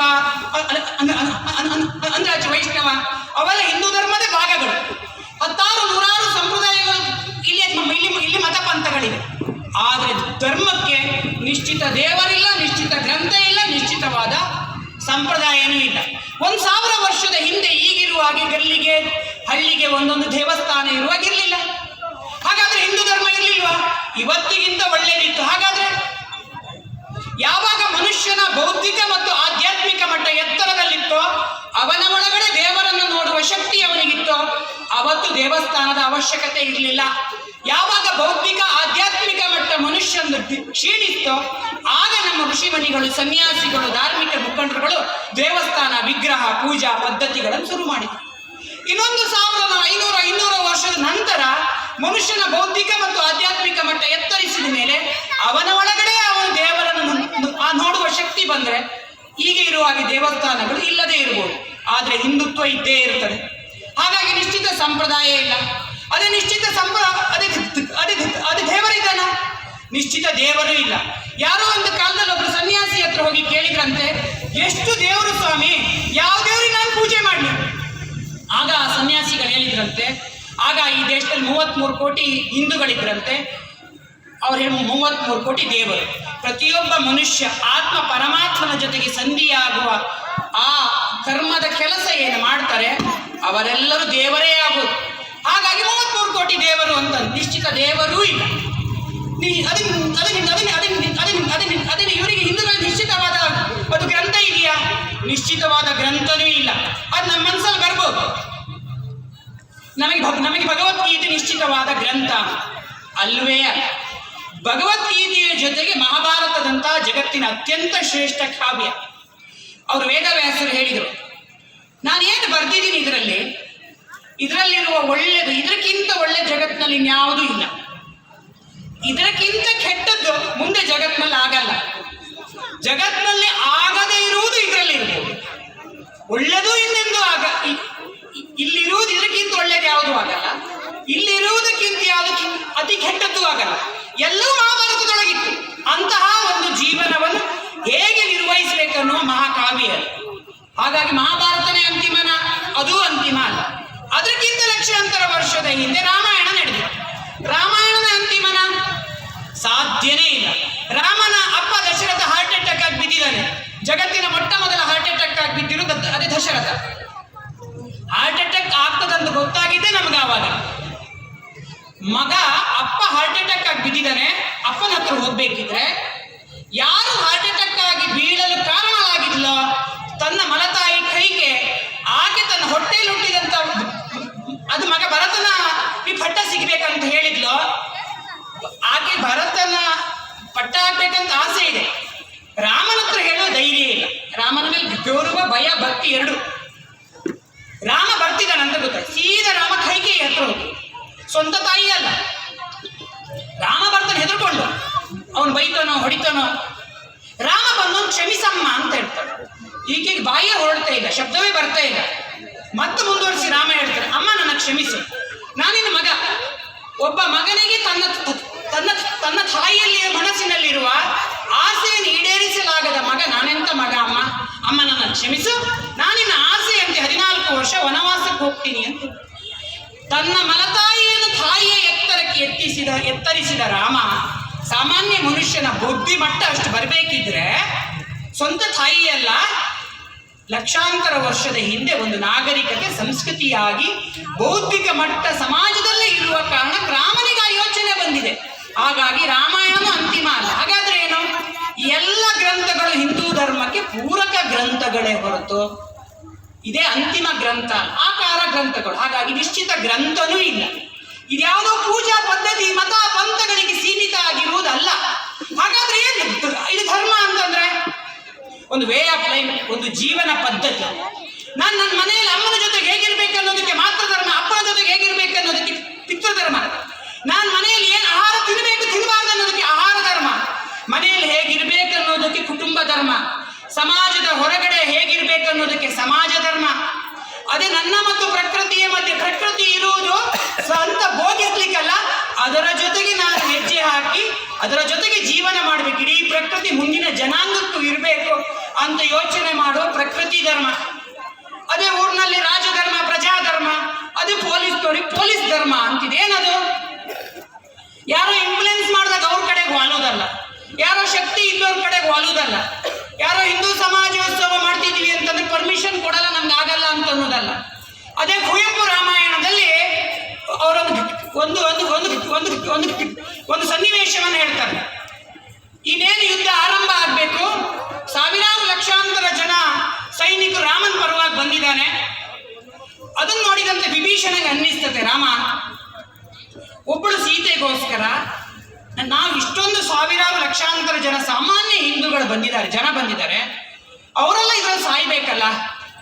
ಅಂದಾಜು ವೈಷ್ಣವ, ಅವೆಲ್ಲ ಹಿಂದೂ ಧರ್ಮದ ಭಾಗಗಳು. 10,000-100 ಸಂಪ್ರದಾಯಗಳು ಇಲ್ಲಿ ಮತ ಪಂಥಗಳಿವೆ. ಆದರೆ ಧರ್ಮಕ್ಕೆ ನಿಶ್ಚಿತ ದೇವರಿಲ್ಲ, ನಿಶ್ಚಿತ ಗ್ರಂಥ ಇಲ್ಲ, ನಿಶ್ಚಿತವಾದ ಸಂಪ್ರದಾಯನೂ ಇಲ್ಲ. 1,000 ವರ್ಷದ ಹಿಂದೆ ಈಗಿರುವ ಹಾಗೆ ಗಲ್ಲಿಗೆ, ಹಳ್ಳಿಗೆ ಒಂದೊಂದು ದೇವಸ್ಥಾನ ಇರುವಾಗಿರಲಿಲ್ಲ. ಹಾಗಾದ್ರೆ ಹಿಂದೂ ಧರ್ಮ ಇರಲಿಲ್ವಾ? ಇವತ್ತಿಗಿಂತ ಒಳ್ಳೆಯದಿತ್ತು. ಹಾಗಾದ್ರೆ ಯಾವಾಗ ಮನುಷ್ಯನ ಬೌದ್ಧಿಕ ಮತ್ತು ಆಧ್ಯಾತ್ಮಿಕ ಮಟ್ಟ ಎತ್ತರದಲ್ಲಿತ್ತೋ, ಅವನ ಒಳಗಡೆ ದೇವರನ್ನು ನೋಡುವ ಶಕ್ತಿ ಅವನಿಗಿತ್ತೋ, ಅವತ್ತು ದೇವಸ್ಥಾನದ ಅವಶ್ಯಕತೆ ಇರಲಿಲ್ಲ. ಯಾವಾಗ ಬೌದ್ಧಿಕ ಆಧ್ಯಾತ್ಮಿಕ ಮಟ್ಟ ಮನುಷ್ಯಂದು ಕ್ಷೀಣಿಸ್ತೋ, ಆಗ ನಮ್ಮ ಋಷಿಮುನಿಗಳು, ಸನ್ಯಾಸಿಗಳು, ಧಾರ್ಮಿಕ ಮುಖಂಡರುಗಳು ದೇವಸ್ಥಾನ, ವಿಗ್ರಹ, ಪೂಜಾ ಪದ್ಧತಿಗಳನ್ನು ಶುರು ಮಾಡಿದರು. ಇನ್ನೊಂದು 1,500-200 ವರ್ಷದ ನಂತರ ಮನುಷ್ಯನ ಬೌದ್ಧಿಕ ಮತ್ತು ಆಧ್ಯಾತ್ಮಿಕ ಮಟ್ಟ ಎತ್ತರಿಸಿದ ಮೇಲೆ ಅವನ ಒಳಗಡೆ ಅವನು ದೇವರನ್ನು ನೋಡುವ ಶಕ್ತಿ ಬಂದರೆ ಈಗ ಇರುವ ಹಾಗೆ ದೇವಸ್ಥಾನಗಳು ಇಲ್ಲದೆ ಇರಬಹುದು, ಆದರೆ ಹಿಂದುತ್ವ ಇದ್ದೇ ಇರ್ತದೆ. ಹಾಗಾಗಿ ನಿಶ್ಚಿತ ಸಂಪ್ರದಾಯ ಇಲ್ಲ. ಅದೇ ನಿಶ್ಚಿತ ಅದೇ ದೇವರಿದ್ದಾನ? ನಿಶ್ಚಿತ ದೇವರು ಇಲ್ಲ. ಯಾರೋ ಒಂದು ಕಾಲದಲ್ಲಿ ಒಬ್ಬರು ಸನ್ಯಾಸಿ ಹತ್ರ ಹೋಗಿ ಕೇಳಿದ್ರಂತೆ, ಎಷ್ಟು ದೇವರು ಸ್ವಾಮಿ, ಯಾವ ದೇವರಿಗೆ ನಾನು ಪೂಜೆ ಮಾಡಲಿ? ಆಗ ಆ ಸನ್ಯಾಸಿಗಳು ಹೇಳಿದ್ರಂತೆ, ಆಗ ಈ ದೇಶದಲ್ಲಿ 33 ಕೋಟಿ ಹಿಂದೂಗಳಿದ್ರಂತೆ. ಅವ್ರು 33 ಕೋಟಿ ದೇವರು. ಪ್ರತಿಯೊಬ್ಬ ಮನುಷ್ಯ ಆತ್ಮ ಪರಮಾತ್ಮನ ಜೊತೆಗೆ ಸಂಧಿಯಾಗುವ ಆ ಕರ್ಮದ ಕೆಲಸ ಏನು ಮಾಡ್ತಾರೆ ಅವರೆಲ್ಲರೂ ದೇವರೇ ಆಗೋದು. ಹಾಗಾಗಿ 33 ಕೋಟಿ ದೇವರು ಅಂತ ನಿಶ್ಚಿತ ದೇವರೂ ಇಲ್ಲ. ಅದನ್ನು ಇವರಿಗೆ ಹಿಂದೂಗಳ ನಿಶ್ಚಿತವಾದ ಒಂದು ಗ್ರಂಥ ಇದೆಯಾ? ನಿಶ್ಚಿತವಾದ ಗ್ರಂಥನೂ ಇಲ್ಲ. ಅದು ನಮ್ಮ ಮನಸ್ಸಲ್ಲಿ ಬರ್ಬೋದು. ನಮಗೆ ಭಗವದ್ಗೀತೆ ನಿಶ್ಚಿತವಾದ ಗ್ರಂಥ ಅಲ್ವೇ ಅಲ್ಲ. ಭಗವದ್ಗೀತೆಯ ಜೊತೆಗೆ ಮಹಾಭಾರತದಂತಹ ಜಗತ್ತಿನ ಅತ್ಯಂತ ಶ್ರೇಷ್ಠ ಕಾವ್ಯ, ಅವರು ವೇದವ್ಯಾಸರು ಹೇಳಿದರು, ನಾನೇನು ಬರ್ದಿದ್ದೀನಿ ಇದರಲ್ಲಿರುವ ಒಳ್ಳೆಯದು ಇದಕ್ಕಿಂತ ಒಳ್ಳೆ ಜಗತ್ತಿನಲ್ಲಿ ಇನ್ಯಾವುದೂ ಇಲ್ಲ, ಇದಕ್ಕಿಂತ ಕೆಟ್ಟದ್ದು ಮುಂದೆ ಜಗತ್ತಿನಲ್ಲಿ ಆಗಲ್ಲ, ಜಗತ್ತಿನಲ್ಲಿ ಆಗದೇ ಇರುವುದು ಇದರಲ್ಲಿ ಇರ್ಬೋದು, ಒಳ್ಳೆದು ಇನ್ನೆಂದು ಇಲ್ಲಿರುವುದು ಇದಕ್ಕಿಂತ ಒಳ್ಳೇದು ಯಾವುದೂ ಆಗಲ್ಲ, ಇಲ್ಲಿರುವುದಕ್ಕಿಂತ ಯಾವುದು ಅತಿ ಕೆಟ್ಟದ್ದು ಆಗಲ್ಲ, ಎಲ್ಲವೂ ಮಹಾಭಾರತದೊಳಗಿತ್ತು. ಅಂತಹ ಒಂದು ಜೀವನವನ್ನು ಹೇಗೆ ನಿರ್ವಹಿಸಬೇಕನ್ನುವ ಮಹಾಕಾವ್ಯ. ಹಾಗಾಗಿ ಮಹಾಭಾರತನೇ ಅಂತಿಮನ, ಅದು ಅಂತಿಮ ಅಲ್ಲ. ಅದಕ್ಕಿಂತ ಲಕ್ಷಾಂತರ ವರ್ಷದ ಹಿಂದೆ ರಾಮಾಯಣ ನಡೆದಿದೆ. ರಾಮಾಯಣದ ಅಂತಿಮನ ಸಾಧ್ಯನೇ ಇಲ್ಲ. ರಾಮನ ಅಪ್ಪ ದಶರಥ ಹಾರ್ಟ್ ಅಟ್ಯಾಕ್ ಆಗಿ ಬಿದ್ದಿದ್ದಾನೆ. ಜಗತ್ತಿನ ಮೊಟ್ಟ ಮೊದಲ ಹಾರ್ಟ್ ಅಟ್ಯಾಕ್ ಆಗಿ ಬಿದ್ದಿರೋದು ಅದೇ ದಶರಥ. ಹಾರ್ಟ್ ಅಟ್ಯಾಕ್ ಆಗ್ತದಂತ ಗೊತ್ತಾಗಿದ್ದೆ ನಮ್ಗೆ ಆವಾಗ. ಮಗ ಅಪ್ಪ ಹಾರ್ಟ್ ಅಟ್ಯಾಕ್ ಆಗಿ ಬಿದ್ದಿದ್ದಾನೆ, ಅಪ್ಪನ ಹತ್ರ ಹೋಗ್ಬೇಕಿದ್ರೆ ಯಾರು ಹಾರ್ಟ್ ಅಟ್ಯಾಕ್ ಆಗಿ ಬೀಳಲು ಕಾರಣವಾಗಿದ್ಲೋ ತನ್ನ ಮಲತಾಯಿ ಕೈಗೆ ಆಕೆ ತನ್ನ ಹೊಟ್ಟೆಯಲ್ಲಿ ಹುಟ್ಟಿದಂತ ಅದು ಮಗ ಭರತನ ಪಟ್ಟ ಸಿಗ್ಬೇಕಂತ ಹೇಳಿದ್ಲು. ಆಕೆ ಭರತನ ಪಟ್ಟ ಹಾಕ್ಬೇಕಂತ ಆಸೆ ಇದೆ, ರಾಮನ ಹತ್ರ ಹೇಳೋ ಧೈರ್ಯ ಇಲ್ಲ. ರಾಮನ ಮೇಲೆ ಗೌರವ ಭಯ ಭಕ್ತಿ ಎರಡು. ರಾಮ ಬರ್ತಿದ್ದಾನಂತ ಗೊತ್ತಾಯ್ತು, ಸೀದಾ ರಾಮ ಕೈಗೆ ಹತ್ರ ಹೋಗಿ, ಸ್ವಂತ ತಾಯಿ ಅಲ್ಲ, ರಾಮ ಬರ್ತಾನೆ ಹೆದರ್ಕೊಂಡು, ಅವನು ಬೈತಾನೋ ಹೊಡಿತಾನೋ. ರಾಮ ಬಂದವನು ಕ್ಷಮಿಸಮ್ಮ ಅಂತ ಹೇಳ್ತಾನೆ. ಈಕೆಗೆ ಬಾಯಿಯೇ ಹೊರಡ್ತಾ ಇಲ್ಲ, ಶಬ್ದವೇ ಬರ್ತಾ ಇಲ್ಲ. ಮತ್ತೆ ಮುಂದುವರಿಸಿ ರಾಮ ಹೇಳ್ತಾನೆ, ಅಮ್ಮ ನನ್ನ ಕ್ಷಮಿಸು, ನಾನಿನ ಮಗ. ಒಬ್ಬ ಮಗನಿಗೆ ತನ್ನ ತನ್ನ ತನ್ನ ತಾಯಿಯಲ್ಲಿ ಮನಸ್ಸಿನಲ್ಲಿರುವ ಆಸೆಯನ್ನು ಈಡೇರಿಸಲಾಗದ ಮಗ ನಾನೆಂತ ಮಗ ಅಮ್ಮ, ಅಮ್ಮ ನನ್ನ ಕ್ಷಮಿಸು, ನಾನಿನ ಆಸೆಯಂತೆ 14 ವರ್ಷ ವನವಾಸಕ್ಕೆ ಹೋಗ್ತೀನಿ ಅಂತ. ತನ್ನ ಮಲತಾಯಿಯನ್ನು ತಾಯಿಯ ಎತ್ತರಕ್ಕೆ ಎತ್ತರಿಸಿದ ರಾಮ ಸಾಮಾನ್ಯ ಮನುಷ್ಯನ ಬುದ್ಧಿ ಮಟ್ಟ ಅಷ್ಟು ಬರಬೇಕಿದ್ರೆ ಸ್ವಂತ ತಾಯಿಯಲ್ಲ, ಲಕ್ಷಾಂತರ ವರ್ಷದ ಹಿಂದೆ ಒಂದು ನಾಗರಿಕತೆ ಸಂಸ್ಕೃತಿಯಾಗಿ ಬೌದ್ಧಿಕ ಮಟ್ಟ ಸಮಾಜದಲ್ಲೇ ಇರುವ ಕಾರಣ ರಾಮನಿಗೆ ಆ ಯೋಚನೆ ಬಂದಿದೆ. ಹಾಗಾಗಿ ರಾಮಾಯಣನೂ ಅಂತಿಮ ಅಲ್ಲ. ಹಾಗಾದ್ರೆ ಏನು? ಎಲ್ಲ ಗ್ರಂಥಗಳು ಹಿಂದೂ ಧರ್ಮಕ್ಕೆ ಪೂರಕ ಗ್ರಂಥಗಳೇ ಹೊರತು ಇದೇ ಅಂತಿಮ ಗ್ರಂಥ, ಆಕಾರ ಗ್ರಂಥಗಳು. ಹಾಗಾಗಿ ನಿಶ್ಚಿತ ಗ್ರಂಥನೂ ಇಲ್ಲ. ಇದ್ಯಾವುದೋ ಪೂಜಾ ಪದ್ಧತಿ ಮತ ಪಂಥಗಳಿಗೆ ಸೀಮಿತ ಆಗಿರುವುದಲ್ಲ. ಹಾಗಾದ್ರೆ ಏನು ಇದು ಧರ್ಮ ಅಂತಂದ್ರೆ? ಒಂದು ವೇ ಆಫ್ ಲೈಫ್, ಒಂದು ಜೀವನ ಪದ್ಧತಿ. ನಾನು ನನ್ನ ಮನೆಯಲ್ಲಿ ಅಮ್ಮನ ಜೊತೆಗೆ ಹೇಗಿರ್ಬೇಕು ಅನ್ನೋದಕ್ಕೆ ಮಾತ್ರ ಧರ್ಮ, ಅಪ್ಪನ ಜೊತೆಗೆ ಹೇಗಿರ್ಬೇಕು ಅನ್ನೋದಕ್ಕೆ ಪಿತೃಧರ್ಮ. ನಾನು ಮನೆಯಲ್ಲಿ ಏನು ಆಹಾರ ತಿನ್ನಬೇಕು ತಿನ್ನಬಾರ್ದು ಅನ್ನೋದಕ್ಕೆ ಆಹಾರ ಧರ್ಮ, ಮನೆಯಲ್ಲಿ ಹೇಗಿರ್ಬೇಕು ಅನ್ನೋದಕ್ಕೆ ಕುಟುಂಬ ಧರ್ಮ, ಸಮಾಜದ ಹೊರಗಡೆ ಹೇಗಿರ್ಬೇಕು ಅನ್ನೋದಕ್ಕೆ ಸಮಾಜ ಧರ್ಮ. ಅದೇ ನನ್ನ ಮತ್ತು ಪ್ರಕೃತಿಯ ಮಧ್ಯೆ ಪ್ರಕೃತಿ ಇರುವುದು ಸ್ವಂತ ಭೋಗಿಸ್ಲಿಕ್ಕಲ್ಲ, ಅದರ ಜೊತೆಗೆ ನಾನು ಹೆಜ್ಜೆ ಹಾಕಿ ಅದರ ಜೊತೆಗೆ ಜೀವನ ಮಾಡಬೇಕು. ಇಡೀ ಪ್ರಕೃತಿ ಮುಂದಿನ ಜನಾಂಗಕ್ಕೂ ಇರಬೇಕು ಅಂತ ಯೋಚನೆ ಮಾಡುವ ಪ್ರಕೃತಿ ಧರ್ಮ. ಅದೇ ಊರಿನಲ್ಲಿ ರಾಜಧರ್ಮ, ಪ್ರಜಾಧರ್ಮ, ಅದೇ ಪೊಲೀಸ್ ಧರ್ಮ ಅಂತಿದೆ. ಏನದು? ಯಾರೋ ಇನ್ಫ್ಲುಯೆನ್ಸ್ ಮಾಡಿದಾಗ ಅವ್ರ ಕಡೆಗೆ ವಾಲೋದಲ್ಲ, ಯಾರೋ ಶಕ್ತಿ ಇದ್ದವ್ರ ಕಡೆಗೆ ವಾಲೋದಲ್ಲ, ಯಾರೋ ಹಿಂದೂ ಸಮಾಜೋತ್ಸವ ಮಾಡ್ತಿದ್ವಿ ಅಂತಂದ್ರೆ ಪರ್ಮಿಷನ್ ಕೊಡಲ್ಲ, ನಮ್ಗೆ ಆಗಲ್ಲ ಅಂತ ಅನ್ನೋದಲ್ಲ. ಅದೇ ಕುವೆಂಪು ರಾಮಾಯಣದಲ್ಲಿ ಅವರೊಂದು ಒಂದು ಒಂದು ಒಂದು ಒಂದು ಒಂದು ಸನ್ನಿವೇಶವನ್ನು ಹೇಳ್ತಾರೆ. ಇನ್ನೇನು ಯುದ್ಧ ಆರಂಭ ಆಗಬೇಕು, ಸಾವಿರಾರು ಲಕ್ಷಾಂತರ ಜನ ಸೈನಿಕರು ರಾಮನ ಪರವಾಗಿ ಬಂದಿದ್ದಾನೆ. ಅದನ್ನು ನೋಡಿದಂತೆ ವಿಭೀಷಣಗೆ ಅನ್ನಿಸ್ತದೆ, ರಾಮ ಒಬ್ಬಳು ಸೀತೆಗೋಸ್ಕರ ನಾವು ಇಷ್ಟೊಂದು ಸಾವಿರಾರು ಲಕ್ಷಾಂತರ ಜನ ಸಾಮಾನ್ಯ ಹಿಂದೂಗಳು ಬಂದಿದ್ದಾರೆ, ಅವರೆಲ್ಲ ಇದರಲ್ಲಿ ಸಾಯ್ಬೇಕಲ್ಲ,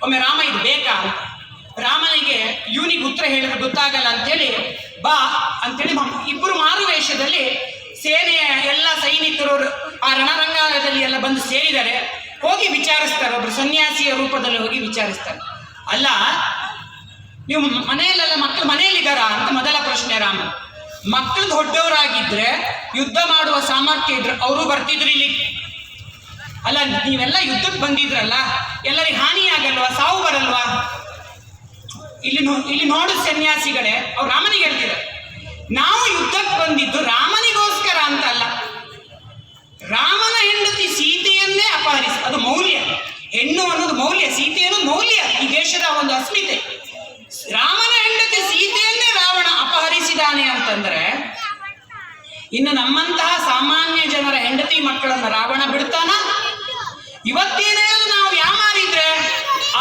ಒಮ್ಮೆ ರಾಮ ಇದು ಬೇಕಾ ಅಂತ. ರಾಮನಿಗೆ ಇವನಿಗೆ ಉತ್ತರ ಹೇಳಿದ್ರೆ ಗೊತ್ತಾಗಲ್ಲ ಅಂತೇಳಿ ಬಾ ಅಂತೇಳಿ ಇಬ್ಬರು ಮಾರು ವೇಷದಲ್ಲಿ ಸೇನೆಯ ಎಲ್ಲ ಸೈನಿಕರು ಆ ರಣರಂಗದಲ್ಲಿ ಎಲ್ಲ ಬಂದು ಸೇರಿದ್ದಾರೆ. ಹೋಗಿ ವಿಚಾರಿಸ್ತಾರೆ, ಒಬ್ರು ಸನ್ಯಾಸಿಯ ರೂಪದಲ್ಲಿ ಹೋಗಿ ವಿಚಾರಿಸ್ತಾರೆ. ಅಲ್ಲ, ನೀವು ಮನೆಯಲ್ಲೆಲ್ಲ ಮಕ್ಕಳು ಮನೆಯಲ್ಲಿದ್ದಾರಾ ಅಂತ ಮೊದಲ ಪ್ರಶ್ನೆ ರಾಮ. ಮಕ್ಕಳು ದೊಡ್ಡವರಾಗಿದ್ರೆ ಯುದ್ಧ ಮಾಡುವ ಸಾಮರ್ಥ್ಯ ಇದ್ರೆ ಅವರು ಬರ್ತಿದ್ರು ಇಲ್ಲಿ. ಅಲ್ಲ, ನೀವೆಲ್ಲ ಯುದ್ಧಕ್ಕೆ ಬಂದಿದ್ರಲ್ಲ, ಎಲ್ಲರಿಗೆ ಹಾನಿ ಆಗಲ್ವಾ, ಸಾವು ಬರಲ್ವಾ? ಇಲ್ಲಿ ನೋಡು ಸನ್ಯಾಸಿಗಳೇ, ಅವ್ರು ರಾಮನಿಗೆ ಹೇಳ್ತಿದ್ದಾರೆ, ನಾವು ಯುದ್ಧಕ್ಕೆ ಬಂದಿದ್ದು ರಾಮನಿಗೋಸ್ಕರ ಅಂತ ಅಲ್ಲ. ರಾಮನ ಹೆಂಡತಿ ಸೀತೆಯನ್ನೇ ಅಪಹರಿಸಿ, ಅದು ಮೌಲ್ಯ. ಹೆಣ್ಣು ಅನ್ನೋದು ಮೌಲ್ಯ, ಸೀತೆ ಅನ್ನೋದು ಮೌಲ್ಯ, ಈ ದೇಶದ ಒಂದು ಅಸ್ಮಿತೆ. ರಾಮನ ಹೆಂಡತಿ ಸೀತೆಯನ್ನೇ ರಾವಣ ಅಪಹರಿಸಿದಾನೆ ಅಂತಂದ್ರೆ ಇನ್ನು ನಮ್ಮಂತಹ ಸಾಮಾನ್ಯ ಜನರ ಹೆಂಡತಿ ಮಕ್ಕಳನ್ನ ರಾವಣ ಬಿಡ್ತಾನ? ಇವತ್ತೇನಾದ್ರು ನಾವು ಯಾಮಾರಿದ್ರೆ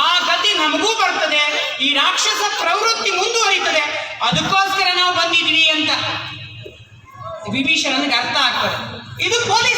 ಆ ಗತಿ ನಮಗೂ ಬರ್ತದೆ, ಈ ರಾಕ್ಷಸ ಪ್ರವೃತ್ತಿ ಮುಂದುವರಿತದೆ. ಅದಕ್ಕೋಸ್ಕರ ನಾವು ಬಂದಿದ್ವಿ ಅಂತ ವಿಭೀಷಣನಿಗೆ ಅರ್ಥ ಆಗ್ತದೆ. ಇದು ಪೊಲೀಸ್